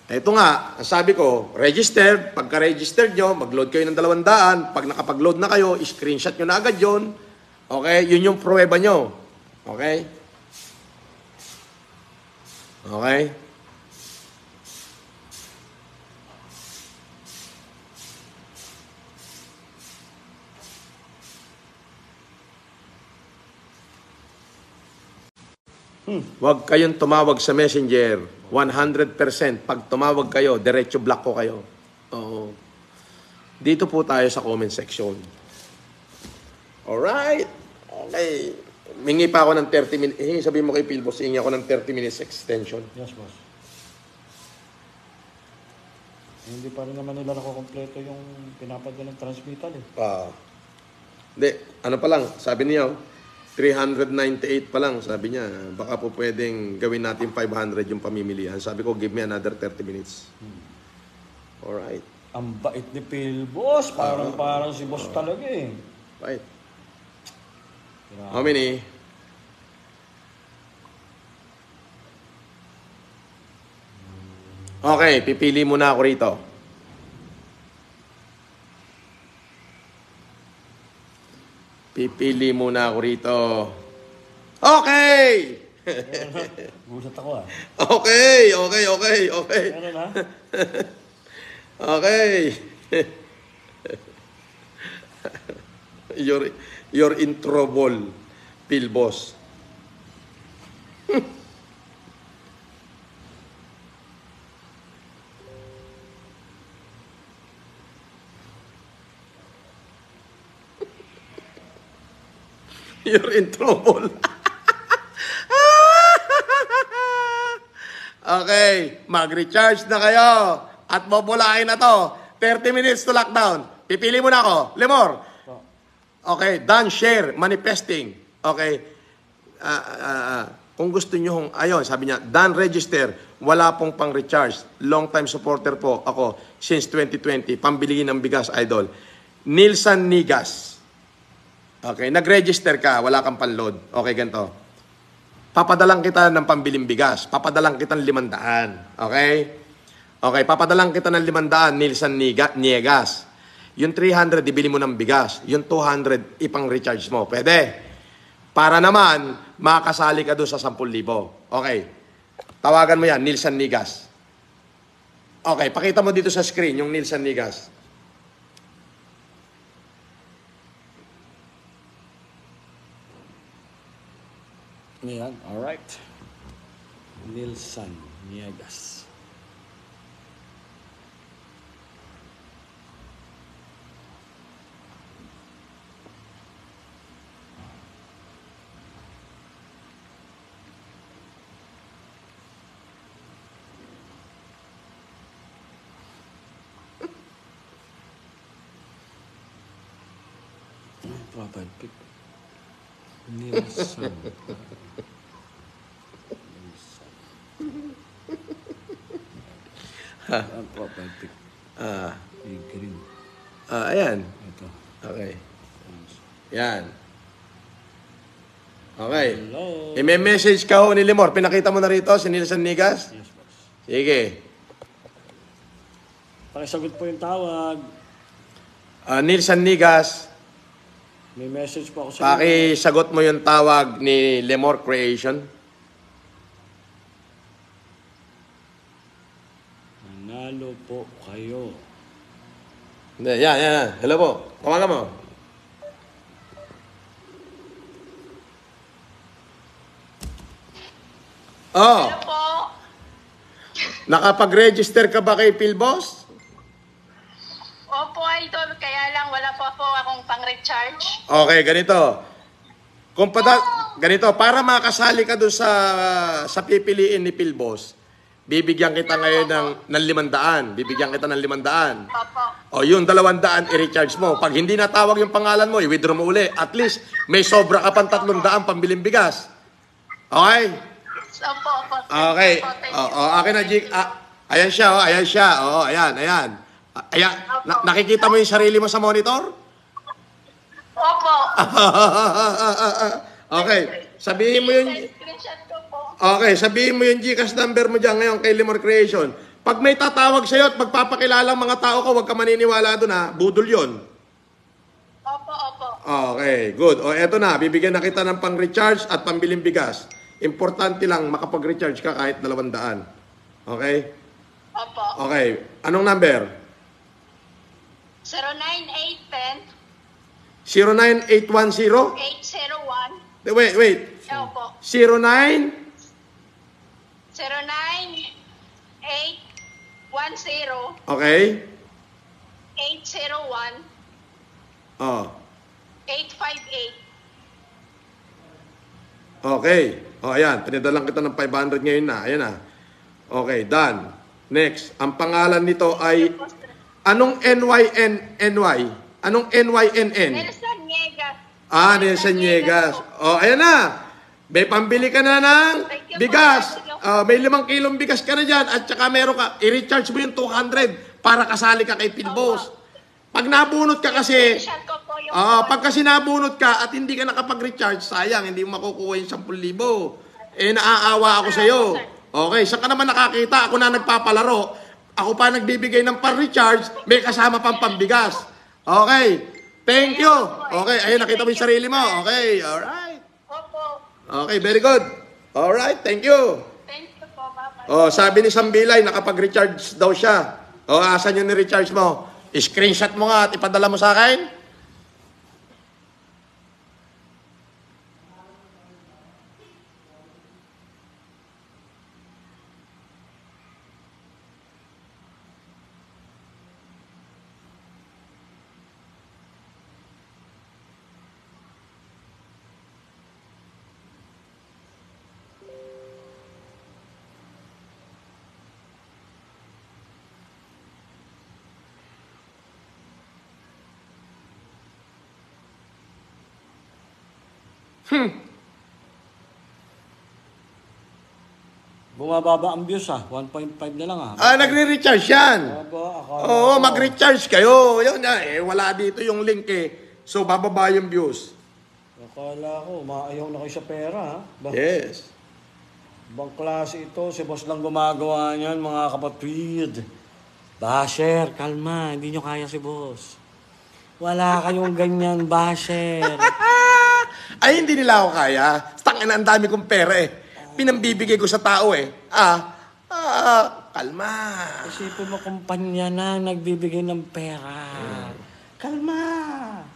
ito nga, sabi ko, registered. Pagka-registered nyo, mag-load kayo ng 200. Pag nakapag-load na kayo, screenshot nyo na agad yun. Okay? Yun yung pruweba nyo. Okay? Okay? Huwag kayong tumawag sa Messenger. 100%. Pag tumawag kayo, diretso block ko kayo. Oo. Dito po tayo sa comment section. Alright? Okay. Mingi pa ako ng 30 minutes. Sabihin mo kay Philboss, hingi ako ng 30 minutes extension. Yes, boss. Hindi pa rin naman nila nakukompleto yung pinapadala ng transmittal eh. Hindi, ano pa lang, sabi niya, 398 pa lang, sabi niya, baka po pwedeng gawin natin 500 yung pamimilihan. Sabi ko, give me another 30 minutes. Alright. Ang bait ni Philboss, parang si boss talaga eh. Right. How many? Okay, pipili muna ako rito. Pipili muna ako rito. Okay! Gulat ako ah. Okay. Ano na? Okay. You're in trouble, Philboss. You're in trouble. Okay, mag-recharge na kayo at bubulain na to. 30 minutes to lockdown. Pipili mo na ako. Lemor. Okay, done, share, manifesting. Okay. Kung gusto nyo, ayun, sabi niya, done, register. Wala pong pang-recharge. Long time supporter po ako since 2020. Pambili ng bigas, idol. Nilsan Nigas. Okay, nag-register ka, wala kang pan-load. Okay, ganito. Papadalang kita ng pambiling bigas. Papadalang kita ng 500. Okay? Okay, papadalang kita ng 500, Nilsan Niegas. Yung 300, ibili mo ng bigas. Yung 200, ipang-recharge mo. Pwede. Para naman, makakasali ka doon sa 10,000. Okay. Tawagan mo yan, Nilsan Niegas. Okay, pakita mo dito sa screen yung Nilsan Niegas. Ayan, alright. Nilsan Niegas. Profile pic. Nilsan. Ang profile pic. Green. Ayan. Ito. Okay. Yan. Okay. Hello. May message ka ho ni Lemor. Pinakita mo na rito si Nilsan Niegas? Yes, boss. Sige. Pakisagot po yung tawag. Nilsan Niegas, May message po ako sa pakisagot mo yung tawag ni Lemor Creation. Nanalo po kayo. Hindi, yan. Hello po. Tawagan mo. Oh, Hello po. nakapag-register ka ba kay Philboss? Opo, idol. Kaya lang wala pa po akong pang-recharge. Okay, ganito. Ganito, para makasali ka doon sa pipiliin ni Philboss, bibigyan kita ngayon ng 500. Bibigyan kita ng 500. Opo. O yung 200, i-recharge mo. Pag hindi natawag yung pangalan mo, i-withdraw mo uli. At least, may sobra ka pang 300 pambiling bigas. Okay? Opo, opo. Okay. Opo, thank you. Akin na, Jig. Ayan siya, oh. Ayan siya. Oh, ayan, ayan. Ayan. Nakikita mo yung sarili mo sa monitor? Opo. Okay. Sabihin mo yung... Screenshot ko po. Okay, sabihin mo yung GCash number mo dyan ngayon kay Limor Creation. Pag may tatawag sa'yo at magpapakilala ang mga tao ko, huwag ka maniniwala doon ha. Budol yun. Opo, opo. Okay, good. O eto na, bibigyan na kita ng pang-recharge at pambiling bigas. Importante lang makapag-recharge ka kahit 200. Okay? Opo. Okay, anong number? 09810 09810? 801. Wait. Opo. 09? 09810 Okay. 801 Oh. 858. Okay. O, ayan. Pinadalang kita ng 500 ngayon na. Ayan na. Okay, done. Next. Ang pangalan nito ay... Anong NYNNY? Anong NYNN? Nelson Niegas. Nelson Niegas. O, ayan na. May pambili ka na ng bigas. May 5 kilong bigas ka na dyan. At saka meron ka. I-recharge mo yung 200 para kasali ka kay Pilbos. Pag nabunot ka kasi... Screenshot ko po yung Pag kasi nabunot ka at hindi ka nakapag-recharge, sayang, hindi mo makukuha yung 10,000. Naaawa ako sa'yo. Okay, saan ka naman nakakita? Ako na nagpapalaro. Ako pa nagbibigay ng par-recharge, may kasama pang pambigas. Okay, thank you. Okay, ayun, nakita mo yung sarili mo. Okay, alright. Opo. Okay, very good. Alright, thank you. Thank you po, bye-bye. Sabi ni Sambilay, nakapag-recharge daw siya. Asan yung ni-recharge mo? Screenshot mo nga at ipadala mo sa akin. Bumababa ang views 1.5 na lang Nagre-recharge yan. Akala ko. Mag-recharge kayo. Yun, wala dito yung link So, bababa yung views. Akala ko, maayaw na kayo sa pera Yes. Ibang klase ito, si boss lang gumagawa niyan, mga kapatid. Basher, kalma, hindi nyo kaya si boss. Wala kayong ganyan, basher. Ay, hindi nila ako kaya. Tangina, ang dami kong pera Pinambibigay ko sa tao kalma. Isipin mo, kumpanya na nagbibigay ng pera. Kalma.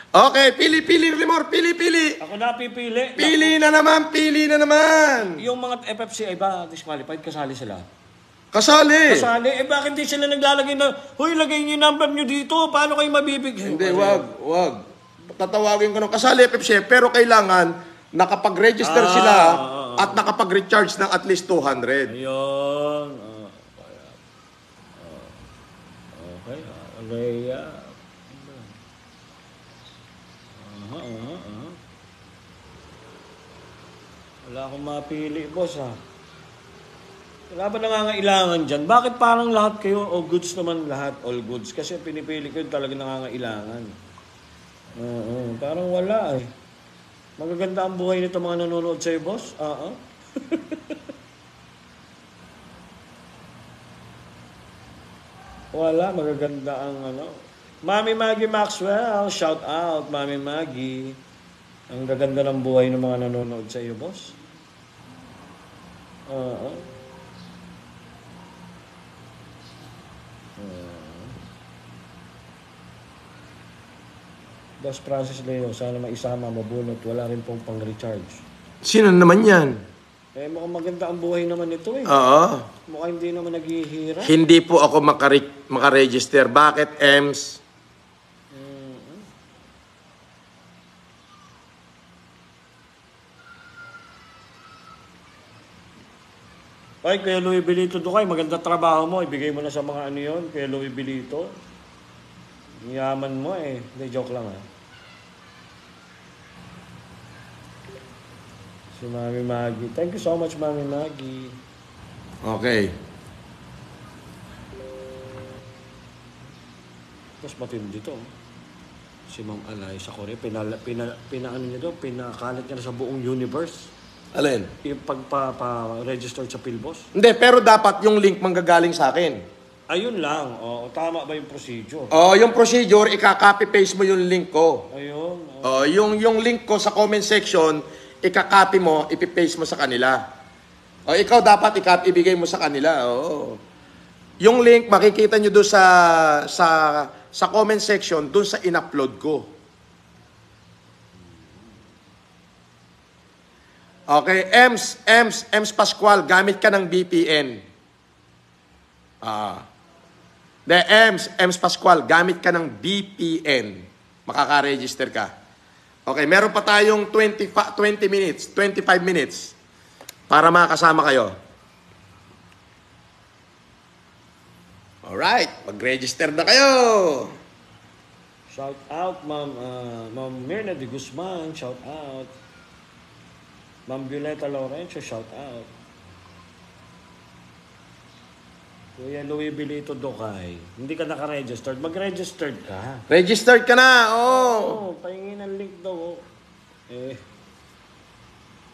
Okay, pili, Limor, pili. Ako na pipili. Pili na naman. Yung mga FFCI ba disqualified? Kasali sila? Kasali. Bakit di sila naglalagay na, huy, lagay niyo yung number niyo dito, paano kayo mabibigyan? Hindi, wag. Tatawagin ko ng kasali FFC, pero kailangan nakapag-register sila at nakapag-recharge ng at least 200. Ayun. Okay. Wala akong mapili, boss Wala ba nangangailangan dyan? Bakit parang lahat kayo, goods naman lahat, all goods? Kasi pinipili ko yung talaga nangangailangan. Parang wala Magaganda ang buhay nito mga nanonood sa'yo, boss? Wala, magaganda ang Mami Maggie Maxwell, shout out, Mami Maggie. Ang gaganda ng buhay ng mga nanonood sa iyo, boss. Boss Francis Leo, sana maisama, mabunot. Wala rin pong pang-recharge. Sino naman yan? Eh, mukhang maganda ang buhay naman ito eh. Oo. Mukhang hindi naman naghihirap. Hindi po ako makaregister. Bakit, Ems? Ay, Kuya Louie Belito Dukay, maganda trabaho mo. Ibigay mo na sa mga ano yun, Kuya Louie Belito. Yaman mo eh. Hindi, joke lang ha. Si Mami Maggie. Thank you so much, Mami Maggie. Okay. Mas matindi to. Si Ma'am Alay sa Korea, ano niya to, pinakalat niya na sa buong universe. Alin? Yung pagpa-register sa Philbos. Hindi, pero dapat yung link manggagaling sa akin. Ayun lang. O, tama ba yung procedure? Yung procedure, ika-copy-paste mo yung link ko. Ayun. Yung link ko sa comment section, ika-copy mo, ipipaste mo sa kanila. Ikaw dapat ibigay mo sa kanila. Yung link, makikita nyo doon sa comment section, doon sa in-upload ko. Okay, Ems Pascual, gamit ka ng VPN. Ems Pascual, gamit ka ng VPN. Makaka-register ka. Okay, meron pa tayong 25 minutes para makasama kayo. Alright, mag-register na kayo. Shout out, Ma'am Mirna de Guzman. Shout out. Ma'am Violeta Lorenzo, shout out. Kuya Louie Belito Dukay, hindi ka naka-registered. Mag-registered ka. Registered ka na, oo. Pahingin ng link daw.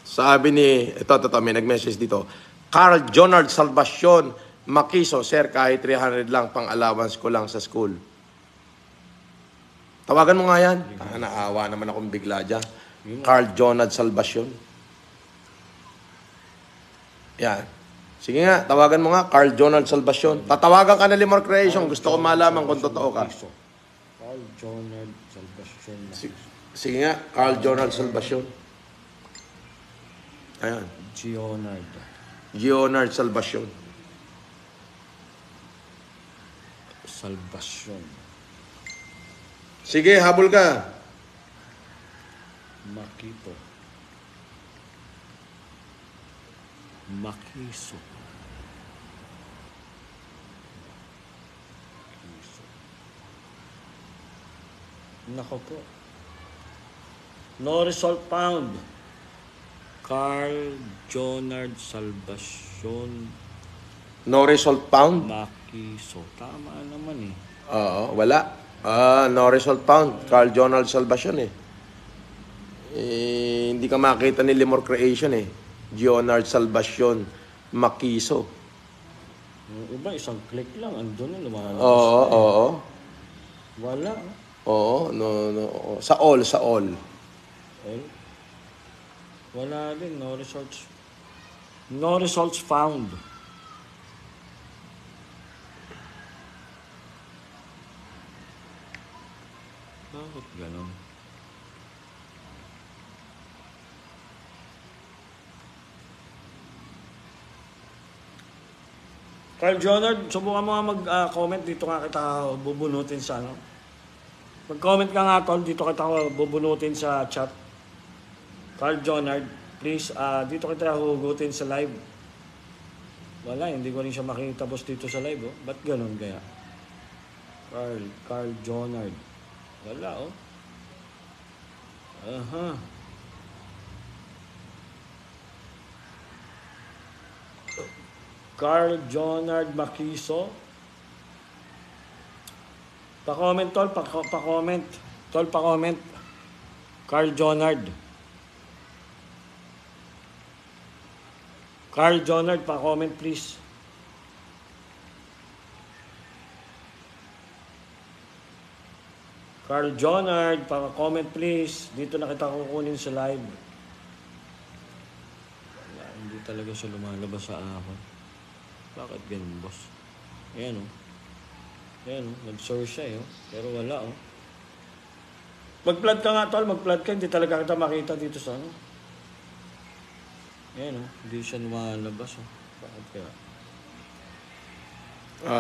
Sabi ni, ito, may nag-message dito. Carl Jonard Salvacion, Makiso, sir, kahit 300 lang pang allowance ko lang sa school. Tawagan mo nga yan. Naawa naman akong bigla dyan. Carl Jonard Salvacion. Yan. Sige nga, tawagan mo nga, Carl Jonald Salvacion. Tatawagan ka na Limor Creation. Gusto ko malaman kung totoo ka. Carl Jonald Salvacion. Sige nga, Carl Jonald Salvacion. Ayan. Gionard Salvacion. Sige, habol ka. Makiso. Nako po. No result found. Carl Jonard Salvacion. No result found? Makiso. Tama naman eh. Oo, wala. No result found. Carl Jonald Salvacion eh. Hindi ka makita ni Limor Creation eh. Gionard Salvacion, Makiso. Yung iba, isang click lang. Andun na, lumalabas. Oo. Wala. Oo, no. Sa all. Wala din. No results. No results found. Bakit ganun? Carl Jonard, subukan mo nga mag-comment. Dito nga kita bubunutin sa ano. Mag-comment ka nga, tol. Dito kita bubunutin sa chat. Carl Jonard, please, dito kita hugutin sa live. Wala, hindi ko rin siya makita boss dito sa live. Oh. Ba't ganun kaya? Carl Jonard. Wala, oh. Carl Jonard Makiso. Pa-comment, tol. Pa-comment. Tol, pa-comment. Carl Jonard. Carl Jonard, pa-comment, please. Carl Jonard, pa-comment, please. Dito na kita kukunin sa live. Wala, hindi talaga siya lumalabas sa akin. Bakit ganun, boss? Ayan, oh. Ayan, oh. Nag-source siya, oh. Pero wala, oh. Mag-flood ka nga, tol. Mag-flood ka. Hindi talaga kita makita dito sa ano. Ayan, oh. Hindi siya lumalabas, oh. Bakit kaya?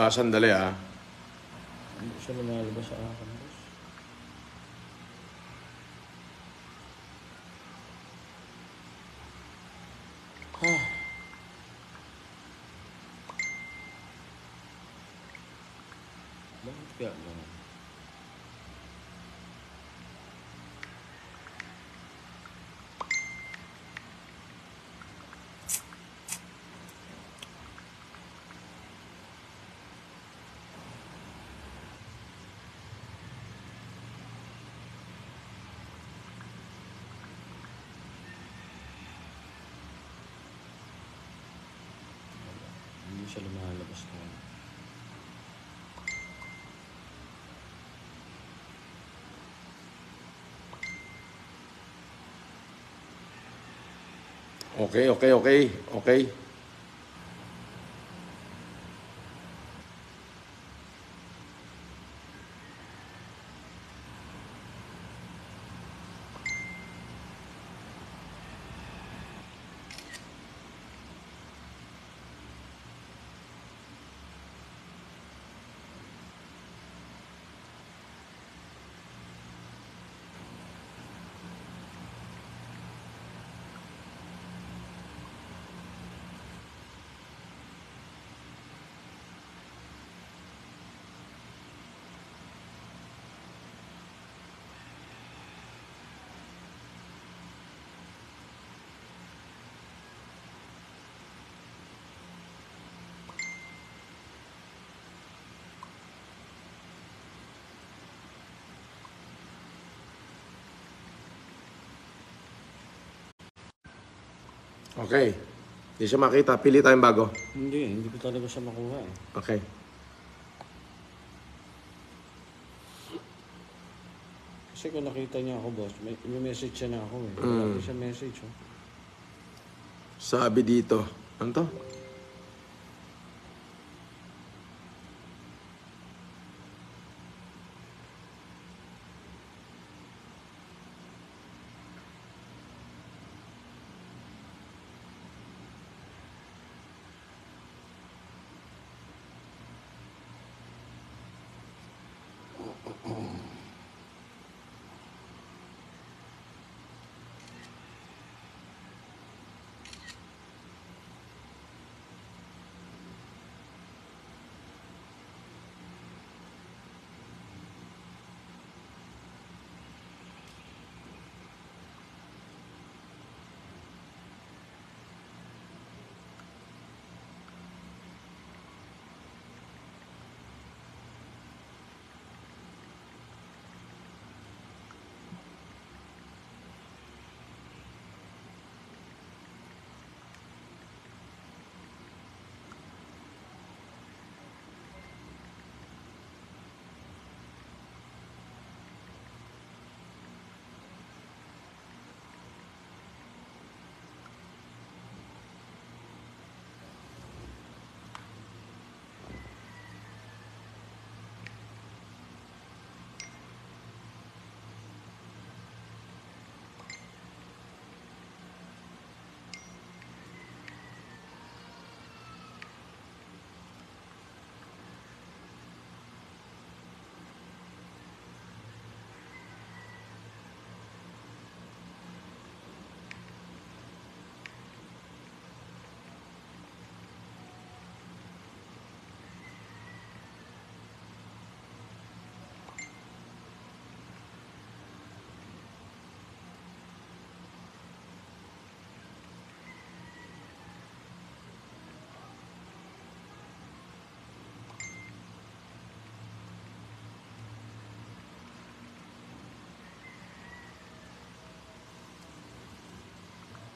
Sandali Hindi siya lumalabas sa akin, boss. Bakit kaya naman? Hindi siya lumalabas naman. Okay. Okay. Hindi siya makita. Pili tayong bago. Hindi ko talaga siya makuha, eh. Okay. Kasi kung nakita niya ako, boss, may message siya na ako, eh. Wala siya message, oh. Sabi dito. Ano to?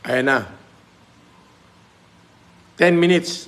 Ayan na. 10 minutes.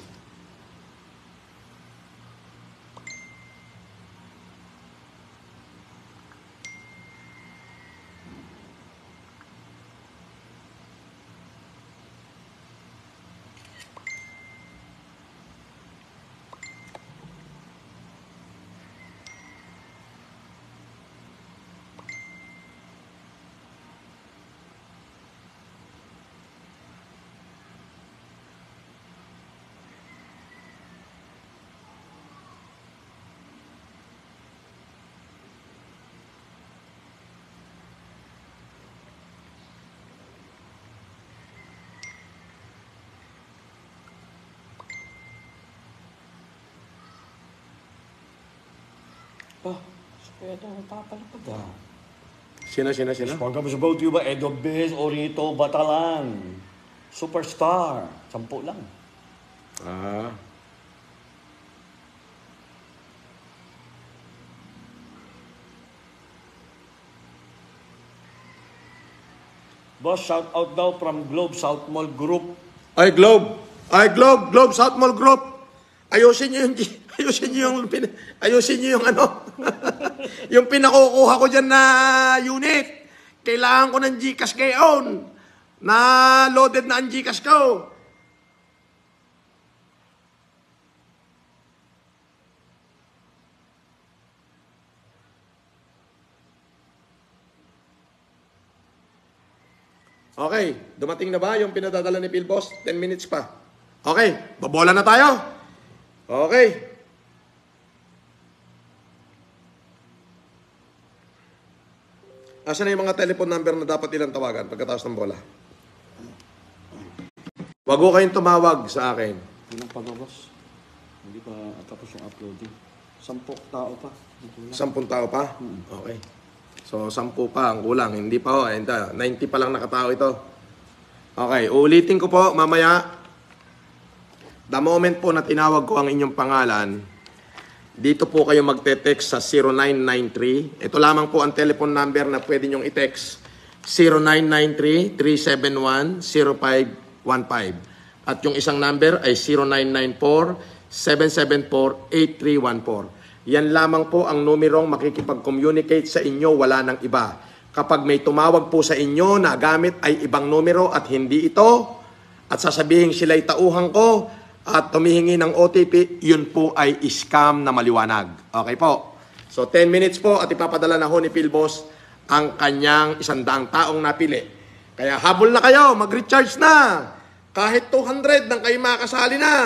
Pa, kaya ito napapalapad ah. Sino? Pag kami sa boat, ba? Edo Bez, Orito, Batalan. Superstar. 10 lang. Ah. Boss, shout out daw from Globe South Mall Group. Ay, Globe! Globe South Mall Group! Ayusin niyo yung ano, yung pinakukuha ko dyan na unit. Kailangan ko ng Gcash ngayon. Na loaded na ang Gcash ko. Okay, dumating na ba yung pinadadala ni Phil Boss? 10 minutes pa. Okay, babola na tayo. Okay. Asan na yung mga telephone number na dapat ilang tawagan pagkatapos ng bola? Wag ko kayong tumawag sa akin. Ilang pa ba, boss? Hindi pa tapos yung uploading. 10 tao pa. 10 tao pa? Okay. So, 10 pa ang kulang. Hindi pa 90 pa lang nakatao ito. Okay, uulitin ko po mamaya. The moment po na tinawag ko ang inyong pangalan, dito po kayo magte-text sa 0993. Ito lamang po ang telephone number na pwede nyong i-text. 0993-371-0515. At yung isang number ay 0994-774-8314. Yan lamang po ang numerong makikipag-communicate sa inyo, wala nang iba. Kapag may tumawag po sa inyo na gamit ay ibang numero at hindi ito, at sasabihin sila'y tauhan ko, at tumihingi ng OTP, yun po ay scam na maliwanag. Okay po. So 10 minutes po at ipapadala na ho ni Phil Boss ang kanyang 100 taong napili. Kaya habol na kayo, mag-recharge na. Kahit 200 nang kayo makasali na.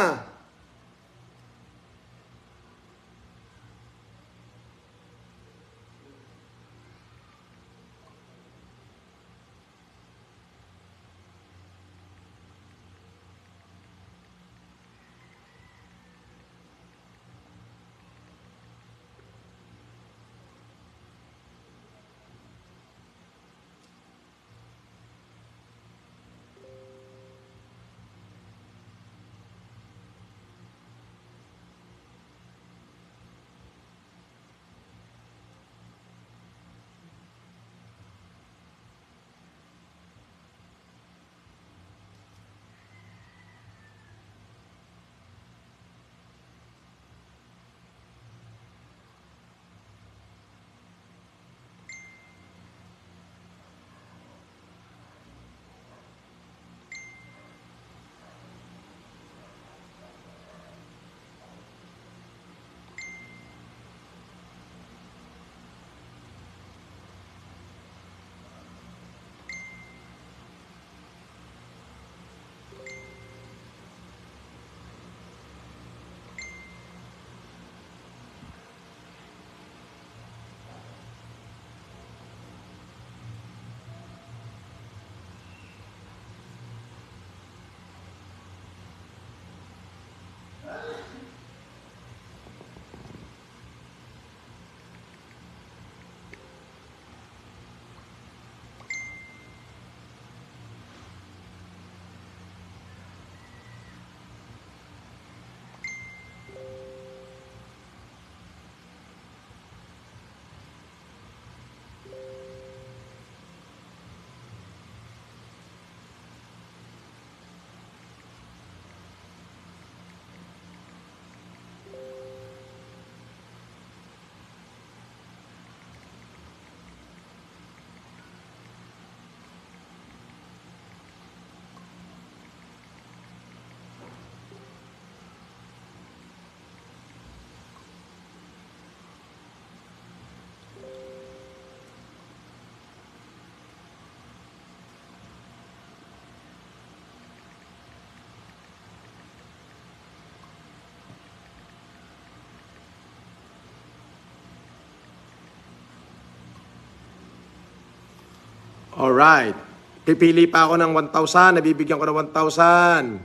Alright. Pipili pa ako ng 1,000. Nabibigyan ko ng 1,000.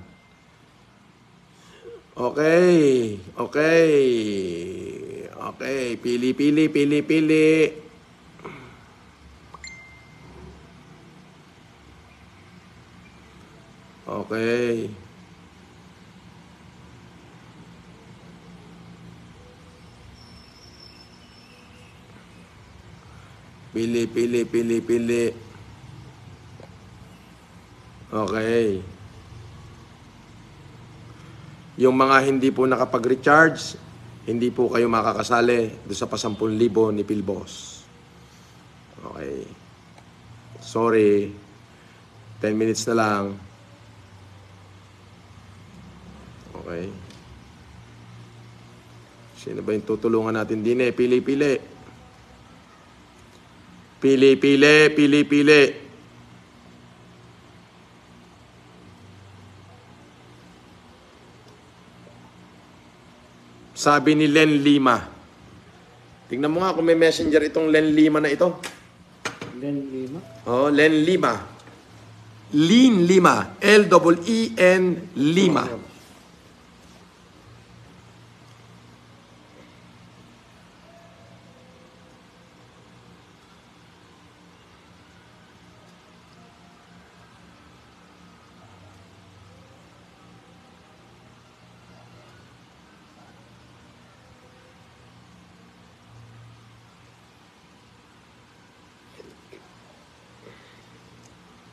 Okay. Okay. Okay, pili, pili, pili, pili. Okay. Pili, pili, pili, pili. Okay. Yung mga hindi po nakapag-recharge, hindi po kayo makakasali doon sa pa-10,000 ni Pilbos. Okay. Sorry. 10 minutes na lang. Okay. Sino ba yung tutulungan natin din eh? Pili, pili. Pili, pili, pili, pili. Sabi ni Len Lima. Tingnan mo nga kung may messenger itong Len Lima na ito. Len Lima? Oh, Len Lima. Lin Lima. L-E-E-N Lima.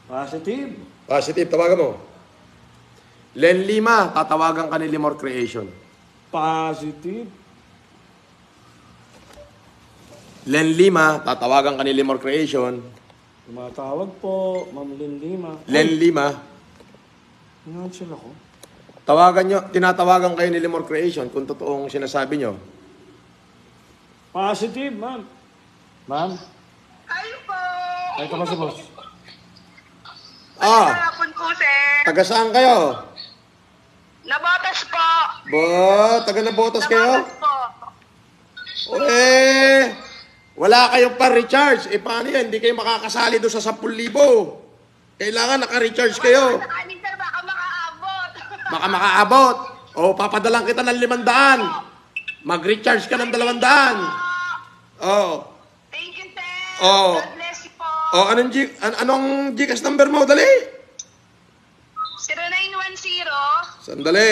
Positive. Positive, tawagan mo. Len Lima, tatawagan ka ni Limor Creation. Positive. Len Lima, tatawagan ka ni Limor Creation. Tumatawag po, Ma'am Len Lima. Len Lima, Inansel ako. tawagan nyo, tinatawagan kayo ni Limor Creation kung totoong sinasabi nyo. Positive, ma'am. Ma'am? Ay po. Ay, ka ba si boss? Ah, Hapon po, sir. taga saan kayo? Nabotas po. Taga Nabotas kayo? Nabotas po. Wala kayong pa-recharge. Paano yan? Hindi kayo makakasali doon sa 10,000. Kailangan naka-recharge kayo. Sa amin, sir, baka makaabot. Baka makaabot. O, papadalang kita ng 500. Mag-recharge ka ng 200. Oh. Thank you, sir. Oh. God bless you po. Oh, anong GCash number mo? Dali. 0910. Sandali.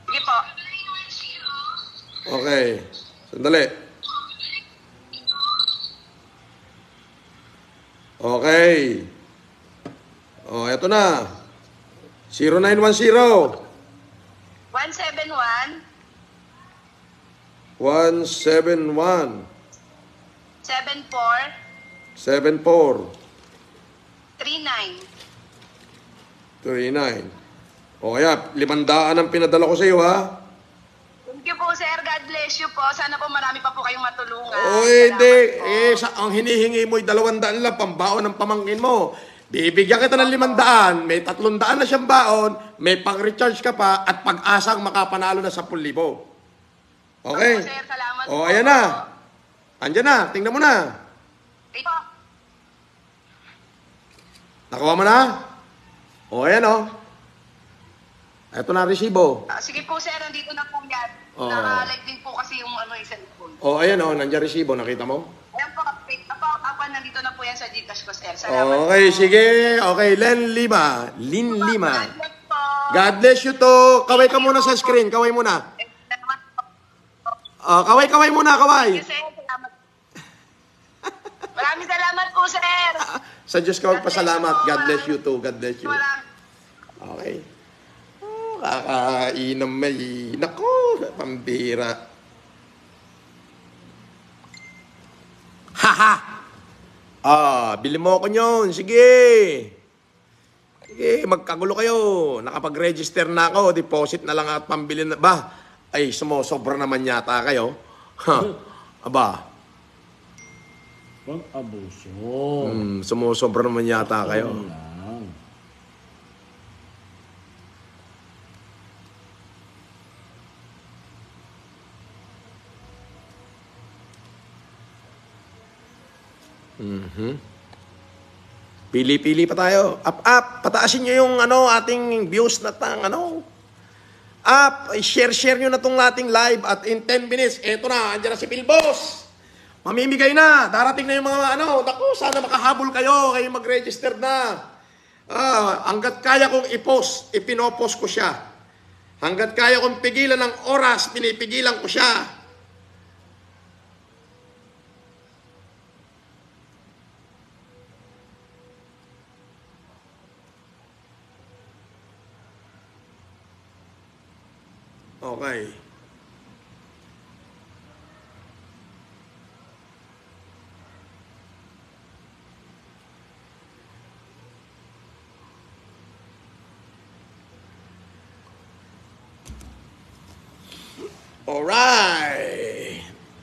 Sige po. Okay. Sandali. Okay. Oh, eto na. 0910 171 171 74 74 39. 39. O kaya, 500 ang pinadala ko sa iyo, ha? Thank you po, sir. God bless you po. Sana po marami pa po kayong matulungan. O hindi. Salamat po. Ang hinihingi mo ay 200 lang, pambaon ng pamangkin mo. Bibigyan kita ng 500, may 300 na siyang baon, may pang-recharge ka pa, at pag-asang makapanalo na 10,000. Okay? Opo, sir. Salamat O, po. ayan na. Andyan na. Tingnan mo na. Ito. Nakuha mo na? O, ayan o. Eto na resibo. Sige po, sir. Nandito na po yan. Oo. Naka-live din po kasi yung cellphone. O, ayan o. Nandiyan resibo. Nakita mo? Ayan po. Nandito na po yan sa Gcash ko, sir. Salamat Okay, po. sige. Okay, Len Lima. Lin Lima. God bless po. God bless you to. Kaway ka muna sa screen. Kaway muna. Salamat po. Kaway muna, kaway. Thank you, sir. Salamat. Maraming salamat po, sir. Sa Diyos ka magpasalamat. God bless you too. God bless you. Maraming. Okay. Kakainom may. Nako, pambira. Haha! Bili mo ako nyon. Sige. Sige, magkagulo kayo. Nakapag-register na ako. Deposit na lang at pambili na. Ba? Ay, sumusobra naman yata kayo. Ha? Aba. Huwag abuso. Sumusobra naman yata kayo. Lang. Pili-pili pa tayo. Up. Pataasin nyo yung ating views na Share nyo na itong ating live at in 10 minutes, eto na, andyan na si Pilbos. Mamimigay na, darating na yung mga naku, sana makahabol kayo mag-register na. Hanggat kaya kong i-post, ipinopost ko siya. Hanggat kaya kong pigilan ng oras, pinipigilan ko siya. Okay.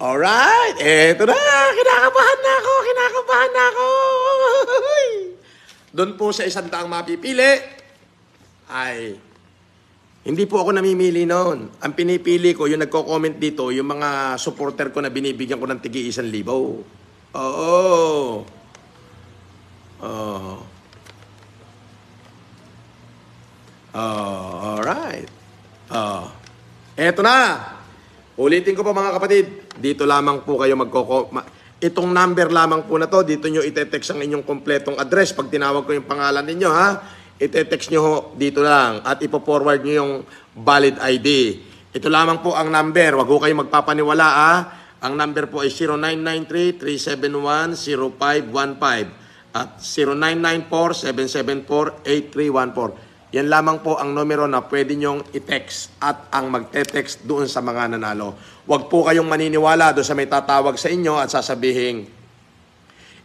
Alright. Eto na. Kinakabahan na ako. Doon po sa 100 mapipili ay hindi po ako namimili noon. Ang pinipili ko, yung nagko-comment dito, yung mga supporter ko na binibigyan ko ng tigi 1,000. Oo. Alright. Eto na. Ulitin ko po mga kapatid. Dito lamang po kayo itong number lamang po na to, dito nyo ite-text ang inyong kompletong address. Pag tinawag ko yung pangalan ninyo, ha? Ite-text nyo dito lang at ipo-forward nyo yung valid ID. Ito lamang po ang number. Wag ko kayo magpapaniwala, ha? Ang number po ay 0993-371-0515 at 0994-774-8314. Yan lamang po ang numero na pwede nyong i-text at ang magte-text doon sa mga nanalo. Huwag po kayong maniniwala doon sa may tatawag sa inyo at sasabihin,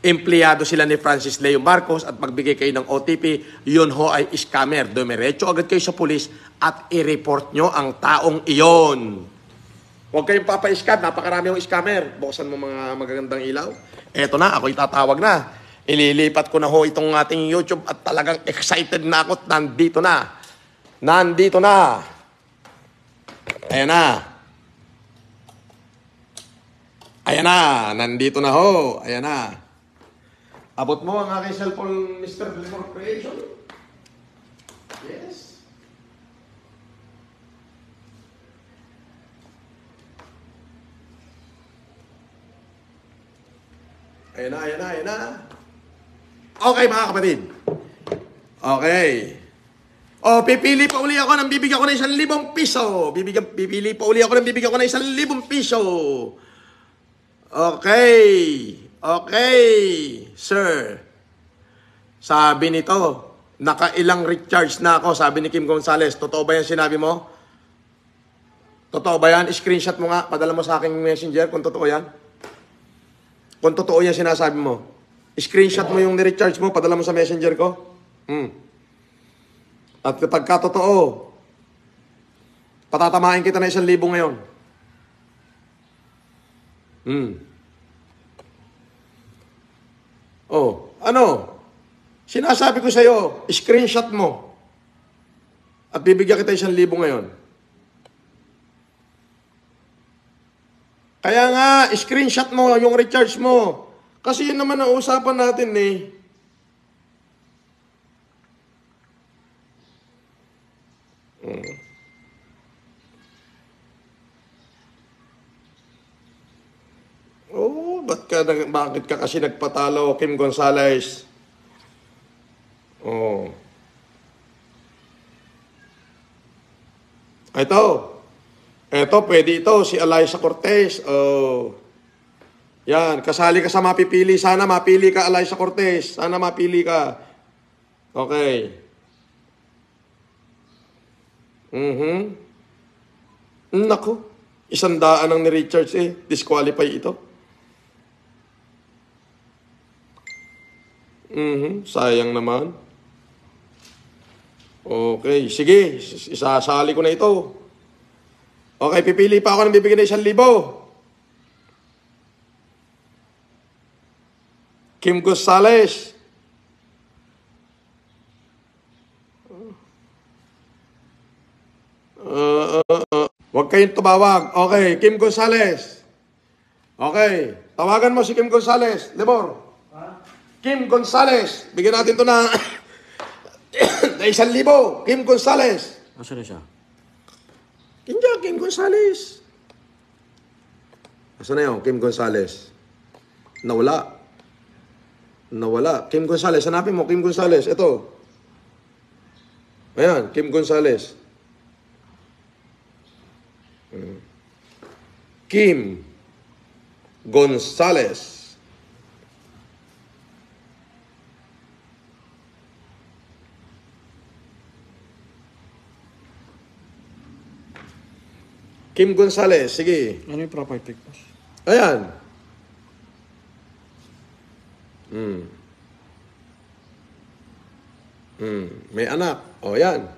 empleyado sila ni Francis Leo Marcos at magbigay kayo ng OTP, yun ho ay scammer. Dumiretso agad kayo sa pulis at i-report nyo ang taong iyon. Huwag kayong papa-scam, napakarami yung scammer. Buksan mo mga magagandang ilaw. Eto na, ako'y tatawag na. Ililipat ko na ho itong ating YouTube at talagang excited na ako. Nandito na. Ayan na. Nandito na ho. Ayan na. Abot mo ang aking cellphone, Mr. Before Creation. Yes. Ayan na. Okay mga kapatid. Okay. Pipili pa uli ako ng bibigyan ko ng 1,000 piso. Pipili pa uli ako ng bibigyan ko ng 1,000 piso. Okay, sir. Sabi nito, nakailang recharge na ako, sabi ni Kim Gonzales. Totoo ba yan sinabi mo? Totoo ba yan? Screenshot mo nga, padala mo sa aking messenger kung totoo yan. Kung totoo yan sinasabi mo. Screenshot mo yung ni-recharge mo, padala mo sa messenger ko. At kapag totoo, patatamahin kita na 1,000 ngayon. Sinasabi ko sa'yo, screenshot mo. At bibigyan kita 1,000 ngayon. Kaya nga, screenshot mo yung recharge mo. Kasi yun naman ang usapan natin eh. Bakit ka kasi nagpatalo, Kim Gonzales? Ito, pwede ito, si Alyssa Cortez. Yan, kasali ka sa mapipili. Sana mapili ka, Alyssa Cortez. Sana mapili ka. Okay. Naku, 100 ang ni-recharge eh. Disqualify ito. Sayang naman. Okay, sige. Isasali ko na ito. Okay, pipili pa ako ng bibigyan ng 1,000. Kim Gonzales. Huwag kayong tumawag. Okay, Kim Gonzales. Okay, tawagan mo si Kim Gonzales. Lebor. Kim Gonzales. Bigyan natin to na 1,000. Kim Gonzales. Asan na siya? Kim Gonzales. Asa na yun? Kim Gonzales. Nawala. Kim Gonzales. Hanapin mo, Kim Gonzales. Ito. Ayan, Kim Gonzales. Kim Gonzales. Kim Gonzales, sige. Ano yung property boss? Ayan. May anak. O, yan.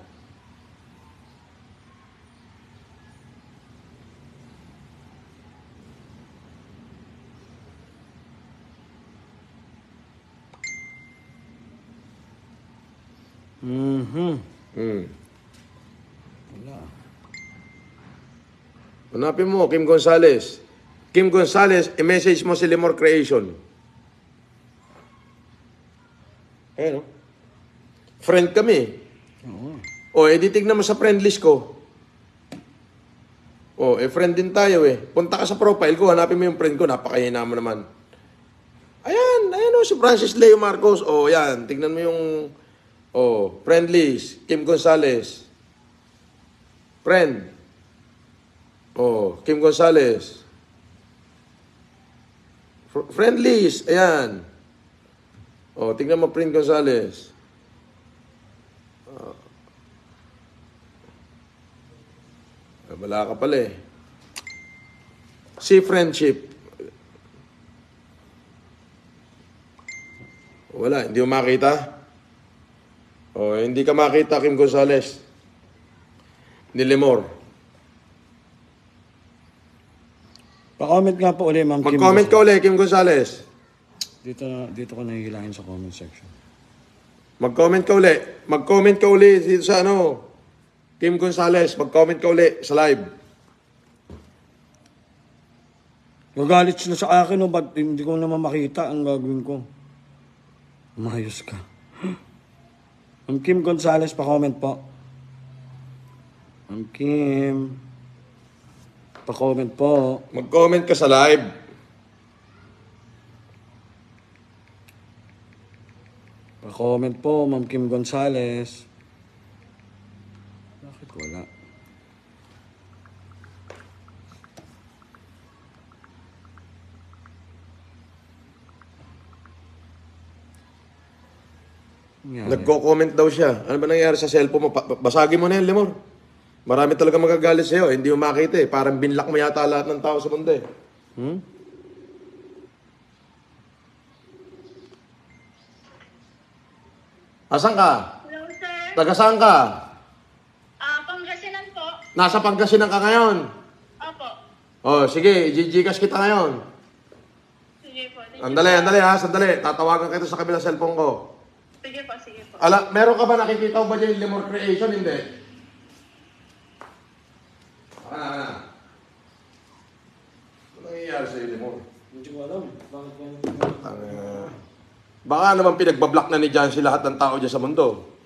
Mhm. Wala. Hanapin mo, Kim Gonzales. Kim Gonzales, i-message mo si Lemor Creation. Ayan, no? Friend kami. Oo. O, edi tignan mo sa friend list ko. O, friend din tayo eh. Punta ka sa profile ko, hanapin mo yung friend ko, napakahina mo naman. Ayan o, si Francis Leo Marcos. O, yan, tignan mo yung, friend list, Kim Gonzales. Friend. Kim Gonzales. Friend list, ayan. Tignan mo, friend Gonzales. Wala ka pala eh. Si friendship. Wala, hindi mo makita. Hindi ka makita, Kim Gonzales. Ni Lemor. Pa-comment nga po ulit, Ma'am Kim. Mag-comment ka ulit, Kim Gonzales. Dito ko nahihilahin sa comment section. Mag-comment ka ulit. Mag-comment ka ulit dito sa Kim Gonzales. Mag-comment ka ulit sa live. Gagalit sila sa akin, ba't hindi ko naman makita ang gagawin ko? Mayos ka. Ma'am Kim Gonzales, pa-comment po. Ma'am Kim, pa-comment po. Mag-comment ka sa live. Pa-comment po, Ma'am Kim Gonzales. Bakit wala? Nangyari? Nagko-comment daw siya. Ano ba nangyari sa cellphone mo? Basagin mo na yan, Lemor. Marami talaga magagalit sa'yo. Hindi mo makita eh. Parang binlock mo yata lahat ng tao sa mundo eh. Asan ka? Hello, sir. Taga saan ka? Pangasinan po. Nasa Pangasinan ka ngayon. Opo. Sige. Gcash kita ngayon. Sige po. Andali ha. Sandali. Tatawagan kita sa kabilang cellphone ko. Sige po. Meron ka ba nakikita mo ba dyan yung Lemor Creation? Hindi. Ano nangyayari sa'yo, Lemor? Hindi ko alam. Bakit Baka naman pinagbablock na ni Jancy lahat ng tao dyan sa mundo.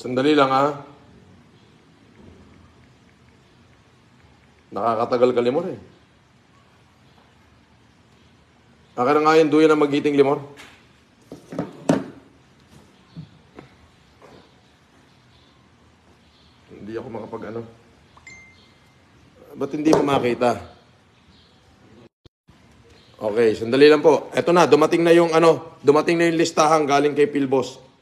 Sandali lang ha. Nakakatagal ka, Limor eh. Akin na nga yung duyan ng magiting, Limor. Hindi ako makapag-ano. Ba't hindi mo makita? Okay, sandali lang po. Eto na, dumating na yung listahan galing kay Philboss.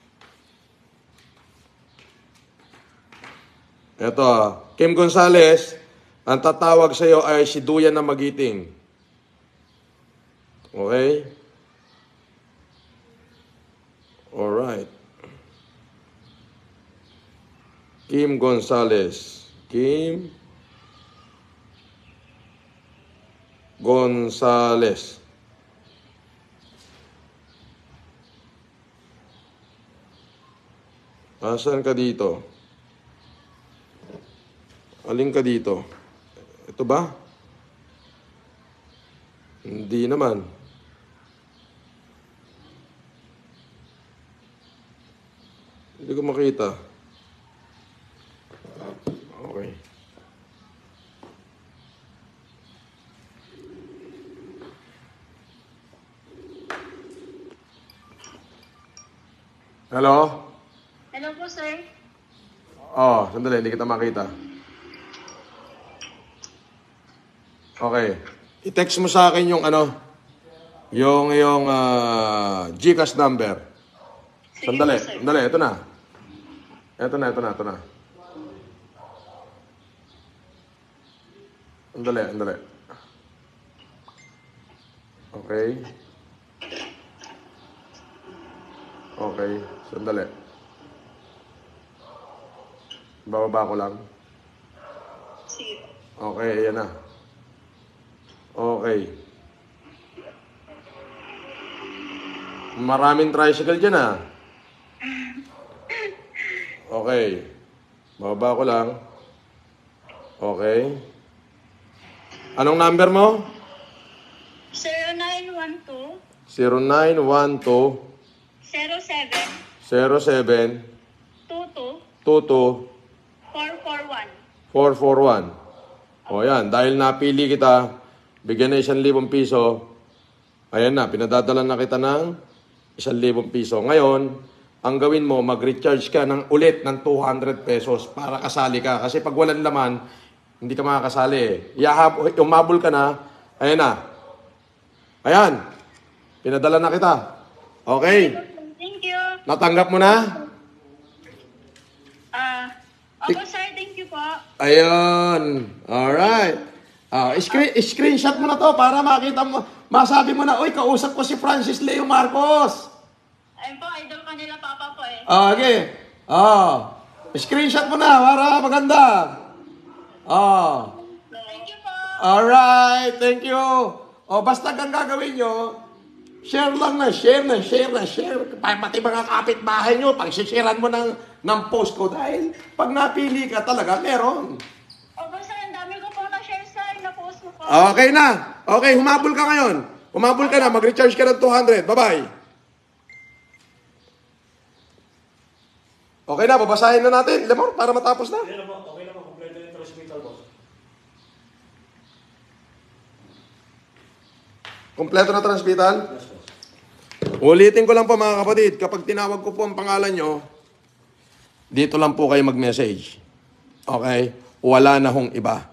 Eto, Kim Gonzales, ang tatawag sa iyo ay si Duyan na Magiting. Okay? Alright. Kim Gonzales. Kim Gonzales. Asan ka dito? Alin ka dito? Ito ba? Hindi naman. Hindi ko makita. Okay. Hello? Hello po, sir. Oh, sandali, hindi kita makita. Okay. I-text mo sa akin yung GCash number. Sige Sandali, po, sir. sandali, ito na. Ito na. Sandali. Okay. Okay, sandali. Bababa ko lang. Sige. Okay, ayan na. Okay. Maraming tricycle dyan ah. Okay. Bababa ko lang. Okay. Anong number mo? 0912 0912 07 07 22 22 441. 441. O yan, dahil napili kita, bigyan na 1,000 piso. Ayan na, pinadadala na kita ng 1,000 piso. Ngayon, ang gawin mo, mag-recharge ka ulit ng 200 pesos para kasali ka. Kasi pag walang laman, hindi ka makakasali eh. Umabol ka na, ayan na. Ayan, pinadala na kita. Okay, Thank you. natanggap mo na? Opo, sir. Thank you po. Ayun. Alright. Screenshot mo na to para makita mo, masabi mo na, uy, kausap ko si Francis Leo Marcos. Ayun po, idol ka nila, papa po eh. Okay. Screenshot mo na para maganda. Thank you po. Alright. Thank you. Basta kang gagawin nyo, share lang na, share. Pati mga kapitbahay nyo, pag-sharean mo ng post ko dahil pag napili ka talaga, meron. Opo, sir. Ang dami ko pong na-share, sir. Na-post mo po. Okay na. Okay, humabol ka ngayon. Humabol ka na, mag-recharge ka ng 200. Bye-bye. Okay na, babasahin na natin. Lemon, para matapos na. Okay na po. Kompleto yung transmittal, boss. Kompleto na transmittal. Yes, boss. Ulitin ko lang po mga kapatid, kapag tinawag ko po ang pangalan nyo, dito lang po kayo mag-message. Okay? Wala na hong iba.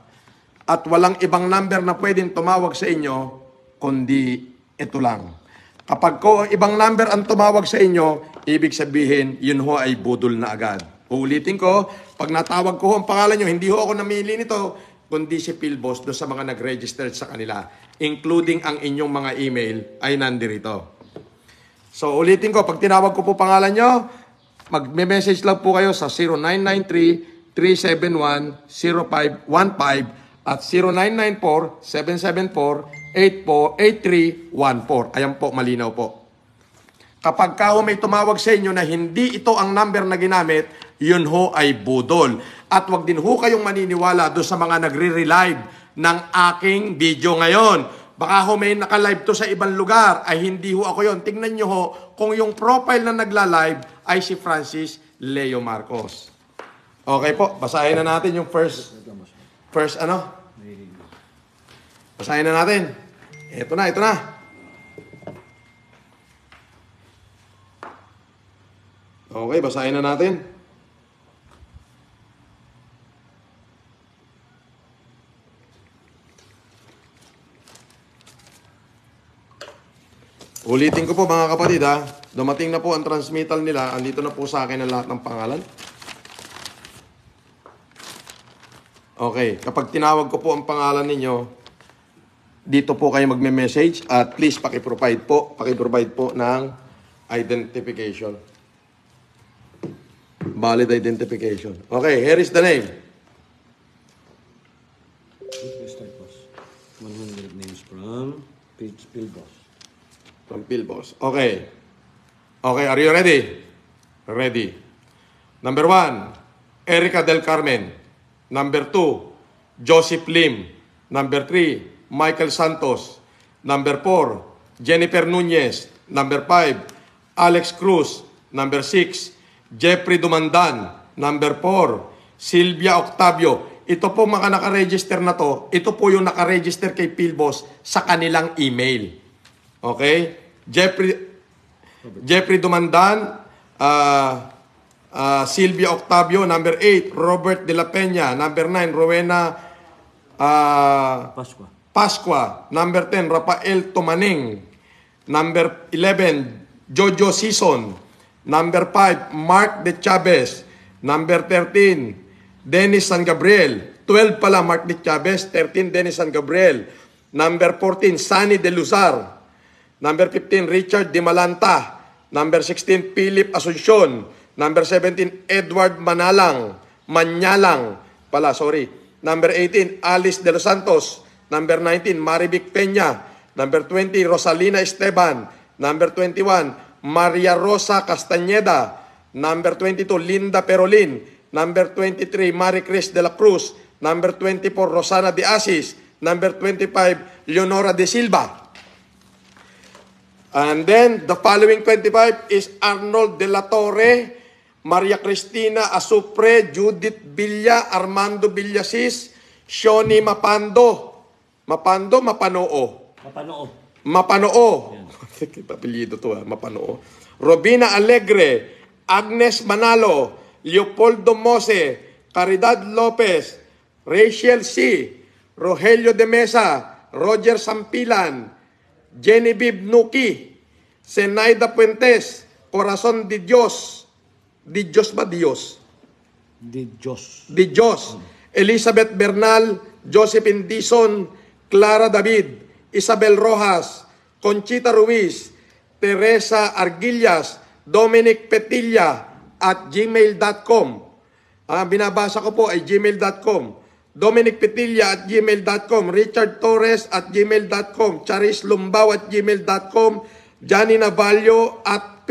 At walang ibang number na pwedeng tumawag sa inyo, kundi ito lang. Kapag ibang number ang tumawag sa inyo, ibig sabihin, yun ho ay budol na agad. Uulitin ko, pag natawag ko ho ang pangalan nyo, hindi ho ako namili nito, kundi si Philboss doon sa mga nag-register sa kanila, including ang inyong mga email, ay nandirito. So, ulitin ko, pag tinawag ko po pangalan nyo, mag-message lang po kayo sa 0993-371-0515 at 0994-774-8314. Ayan po, malinaw po. Kapag ka ho may tumawag sa inyo na hindi ito ang number na ginamit, yun ho ay budol. At wag din ho kayong maniniwala doon sa mga nagre-relive ng aking video ngayon. Baka ho may naka-live to sa ibang lugar, ay hindi ho ako yon. Tingnan nyo ho kung yung profile na nagla-live ay si Francis Leo Marcos. Okay po, basahin na natin yung first ano? Basahin na natin. Ito na. Okay, basahin na natin. Ulitin ko po mga kapatid ha. Dumating na po ang transmittal nila. Andito na po sa akin ang lahat ng pangalan. Okay, kapag tinawag ko po ang pangalan ninyo, dito po kayo magme-message at please paki-provide po ng identification. Valid identification. Okay, here is the name. Start, boss. 100 names from Phil Boss. From Pilbos. Okay. Okay, are you ready? Ready. Number 1, Erica Del Carmen. Number 2, Joseph Lim. Number 3, Michael Santos. Number 4, Jennifer Nunez. Number 5, Alex Cruz. Number 6, Jeffrey Dumandan. Number 4, Silvia Octavio. Ito po mga nakaregister na to. Ito po yung nakaregister kay Pilbos sa kanilang email. Okay? Jeffrey Dumandan, Silvia Octavio, number 8, Robert De La Peña, number 9, Rowena Pascua, number 10, Rafael Tomaning, number 11, Jojo Sison, number 5, Mark De Chavez, number 13, Dennis San Gabriel, 12 pala Mark De Chavez, 13 Dennis San Gabriel, number 14, Sunny De Luzar, number 15, Richard Di Malanta. Number 16, Philip Asuncion. Number 17, Edward Manyalang. Number 18, Alice De Los Santos. Number 19, Marivic Peña. Number 20, Rosalina Esteban. Number 21, Maria Rosa Castañeda. Number 22, Linda Perolin. Number 23, Marie Cris de la Cruz. Number 24, Rosana de Asis. Number 25, Leonora de Silva. And then, the following 25 is Arnold De La Torre, Maria Cristina Asupre, Judith Villa, Armando Villasis, Shoni Mapanoo. Apelyido to Mapanoo. Robina Alegre, Agnes Manalo, Leopoldo Mose, Caridad Lopez, Rachel C., Rogelio de Mesa, Roger Sampilan, Genevieve Nuki, Zenaida Puentes, Corazon de Dios. Di Diyos. Elizabeth Bernal, Josephine Dizon, Clara David, Isabel Rojas, Conchita Ruiz, Teresa Arguillas, Dominic Petilla at gmail.com. Binabasa ko po ay gmail.com. Dominic Petilla at gmail.com, Richard Torres at gmail.com, Charis Lumbaw at gmail.com, Johnny Navallo at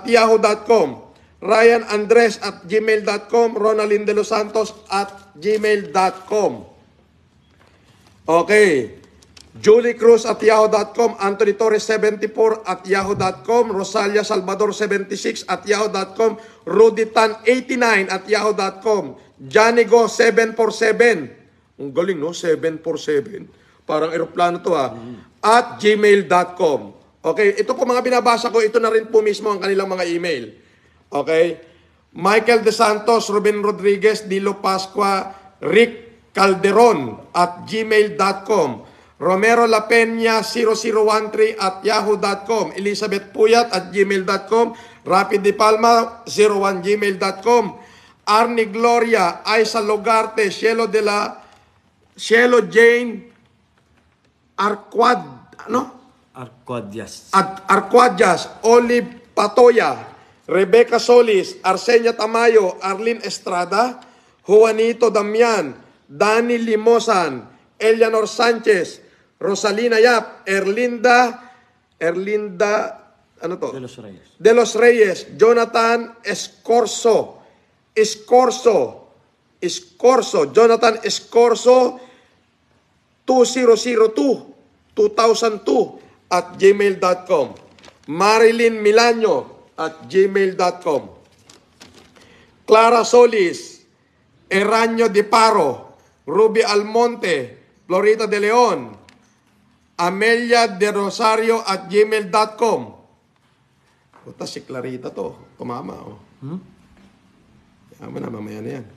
yahoo.com, Ryan Andres at gmail.com, Ronaldin De Los Santos at gmail.com. Okay. Julie Cruz at yahoo.com, Anthony Torres 74 at yahoo.com, Rosalia Salvador 76 at yahoo.com, Rudy Tan 89 at yahoo.com, Johnny Go 747. Ang galing no, 747. Parang eroplano to at gmail.com. Okay, ito po mga binabasa ko, ito na rin po mismo ang kanilang mga email. Okay? Michael De Santos, Ruben Rodriguez, Dilo Pascua, Rick Calderon at gmail.com. Romero La Peña 0013 at yahoo.com. Elizabeth Puyat at gmail.com. Rapid De Palma 01 gmail.com. Arnie Gloria, Aiza Logarte, Cielo Jane Arquadias, Olive Patoya, Rebecca Solis, Arsenia Tamayo, Arlene Estrada, Juanito Damian, Dani Limosan, Eleanor Sanchez, Rosalina Yap, Erlinda De Los Reyes, Jonathan Jonathan Escorso 2002 at gmail.com. Marilyn Milanyo, @gmail.com. Clara Solis, Eranio De Paro, Ruby Almonte, Florita De Leon, Amelia De Rosario @gmail.com. Puta, si Clarita to. Tumama, oh. Yaman na, mamaya na yan.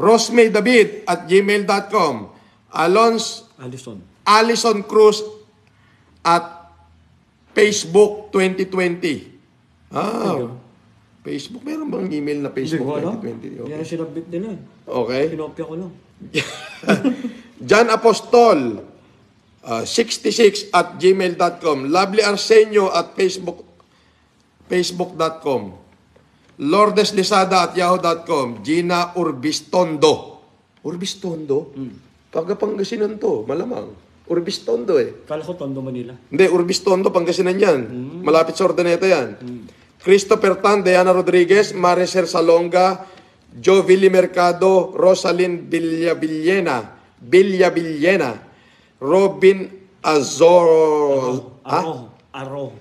Rosmay David @gmail.com. Alison Cruz @Facebook 2020. Facebook, meron bang email na Facebook 2020? Yan ang sinabit nila. Okay. Pinopya ko lang. John Apostol 66 @gmail.com. Lovely Arsenio Facebook.com. Lourdes Lisada @yahoo.com. Gina Urbistondo. Urbistondo? Taga Pangasinan to, malamang. Urbistondo eh. Kala ko Tondo, Manila. Hindi, Urbistondo, Pangasinan yan. Malapit sa Ordaneta yan. Christopher Tan, Diana Rodriguez, Mariser Salonga, Joe Villi Mercado, Rosalind Villavillena, Robin Azor... Arrojo.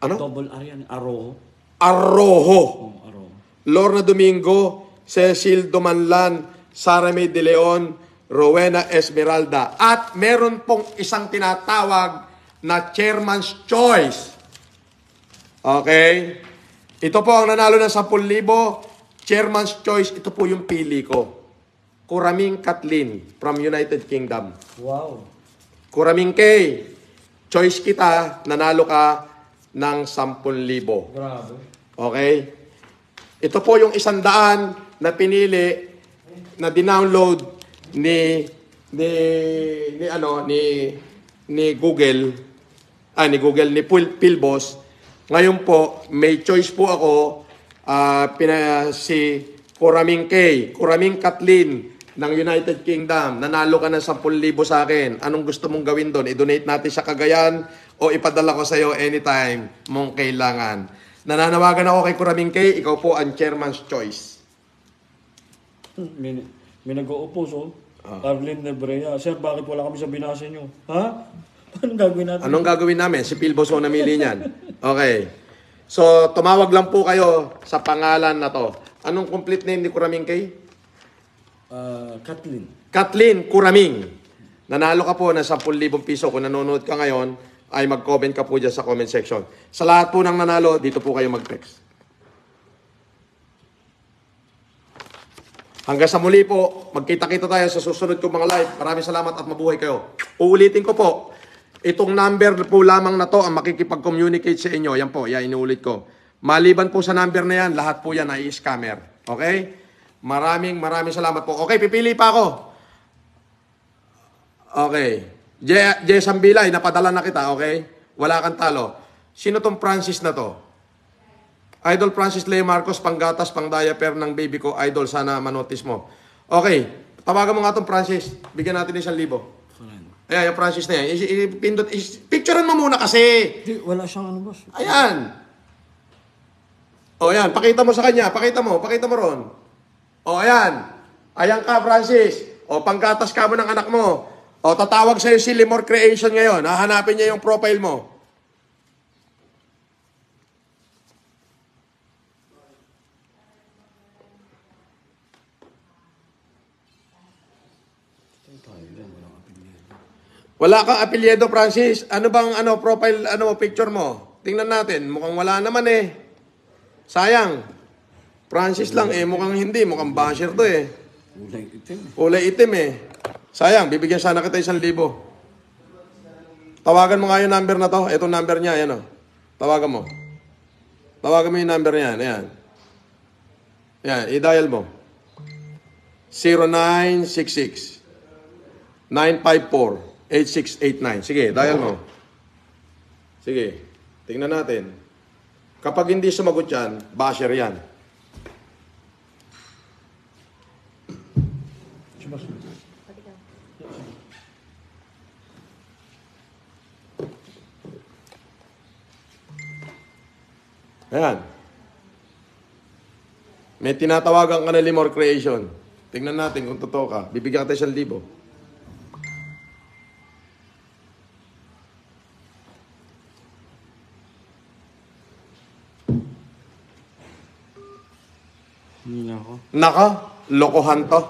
Ano? Double R yan. Arrojo. Arrojo. Arrojo. Lorna Domingo, Cecil Domanlan, Sara May De Leon, Rowena Esmeralda. At meron pong isang tinatawag na Chairman's Choice. Okay? Ito po ang nanalo ng 10,000. Chairman's Choice, ito po yung pili ko. Kuraming Kathleen from United Kingdom. Wow. Kuraming K, choice kita, nanalo ka ng 10,000. Grabe. Okay? Ito po yung 100 na pinili na dinownload ni Google, ni Philbos. Ngayon po, may choice po ako, si Kuraming K, Kuraming Kathleen ng United Kingdom. Nanalo ka ng 10,000 sa akin. Anong gusto mong gawin doon? I-donate natin sa Cagayan o ipadala ko sa iyo anytime mong kailangan. Nananawagan ako kay Kuraming K, ikaw po ang Chairman's Choice. May nag-o-oppose, oh. Arlene Nebrea. Sir, bakit wala kami sa binasa nyo? Ha? Anong gagawin natin? Anong gagawin namin? Si Philbos ang namili niyan. Okay. So, tumawag lang po kayo sa pangalan na to. Anong complete name ni Kuraming K? Kathleen. Kathleen Kuraming. Nanalo ka po ng 10,000 piso. Kung nanonood ka ngayon, ay mag-comment ka po dyan sa comment section. Sa lahat po ng nanalo, dito po kayo mag-text. Hanggang sa muli po, magkita-kita tayo sa susunod kong mga live. Maraming salamat at mabuhay kayo. Uulitin ko po, itong number po lamang na to ang makikipag-communicate sa inyo. Yan po, yan inuulit ko. Maliban po sa number na yan, lahat po yan ay scammer. Okay? Maraming salamat po. Okay, pipili pa ako. Okay. Jay Sambilay, napadala na kita, okay? Wala kang talo. Sino tong Francis na to? Idol Francis Leo Marcos, panggatas, pang diaper ng baby ko. Idol, sana manotis mo. Okay, tawagan mo nga tong Francis. Bigyan natin 1,000. Ayan, yung Francis na yan. Picturean mo muna kasi. Wala siyang ano, boss. Ayan. O, ayan. Pakita mo sa kanya. Pakita mo ron. O, ayan. Ayan ka, Francis. O, panggatas ka mo ng anak mo. O, tatawag sa'yo si Limor Creation ngayon. Hahanapin niya yung profile mo. Wala kang apelyido, Francis. Ano bang profile, picture mo? Tingnan natin. Mukhang wala naman eh. Sayang. Francis lang eh. Mukhang hindi. Mukhang basher to eh. Kulay itim. Kulay itim eh. Sayang. Bibigyan sana kita 1,000. Tawagan mo nga yung number na to. Itong number niya. Ayan o. Tawagan mo. Tawagan mo yung number niya. Ayan. Ayan. I-dial mo. 0966 954 8689. Sige, dial mo. Sige, tingnan natin. Kapag hindi sumagot yan, basher yan. Ayan. May tinatawagan ka na Limor Creation. Tingnan natin kung totoo ka. Bibigyan ka tayo 1,000. Hindi na ako. Naka, lokohan to.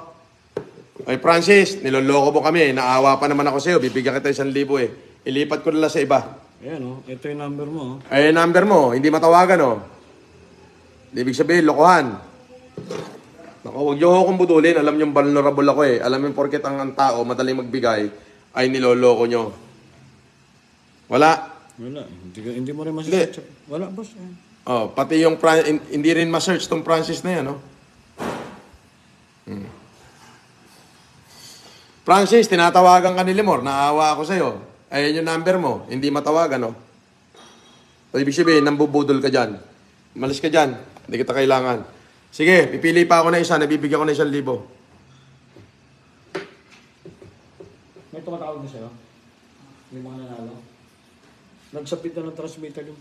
Ay Francis, niloloko mo kami. Naawa pa naman ako sa'yo. Bibigyan kita 1,000 eh. Ilipat ko nila sa iba. Ayan o, ito yung number mo. Ay, number mo. Hindi matawagan, oh. Ibig sabihin, lokohan. Naku, huwag niyo akong budulin. Alam niyo, vulnerable ako eh. Alam niyo, porket ang tao, madaling magbigay, ay niloloko niyo. Wala. Wala. Hindi mo rin masisearch. Wala, boss. Ayan. Oh, pati yung, hindi rin ma-search tong Francis na yan, no? Francis, tinatawagan ka ni Limor. Naawa ako sa'yo. Ayan yung number mo. Hindi matawagan, no? O, ibig sabihin, nambubudol ka dyan. Malis ka dyan. Hindi kita kailangan. Sige, pipili pa ako na isa. Nabibigyan ko na 1,000. May tumatawag na sa'yo? May mga nanalo? Nagsabit na ng transmitter yung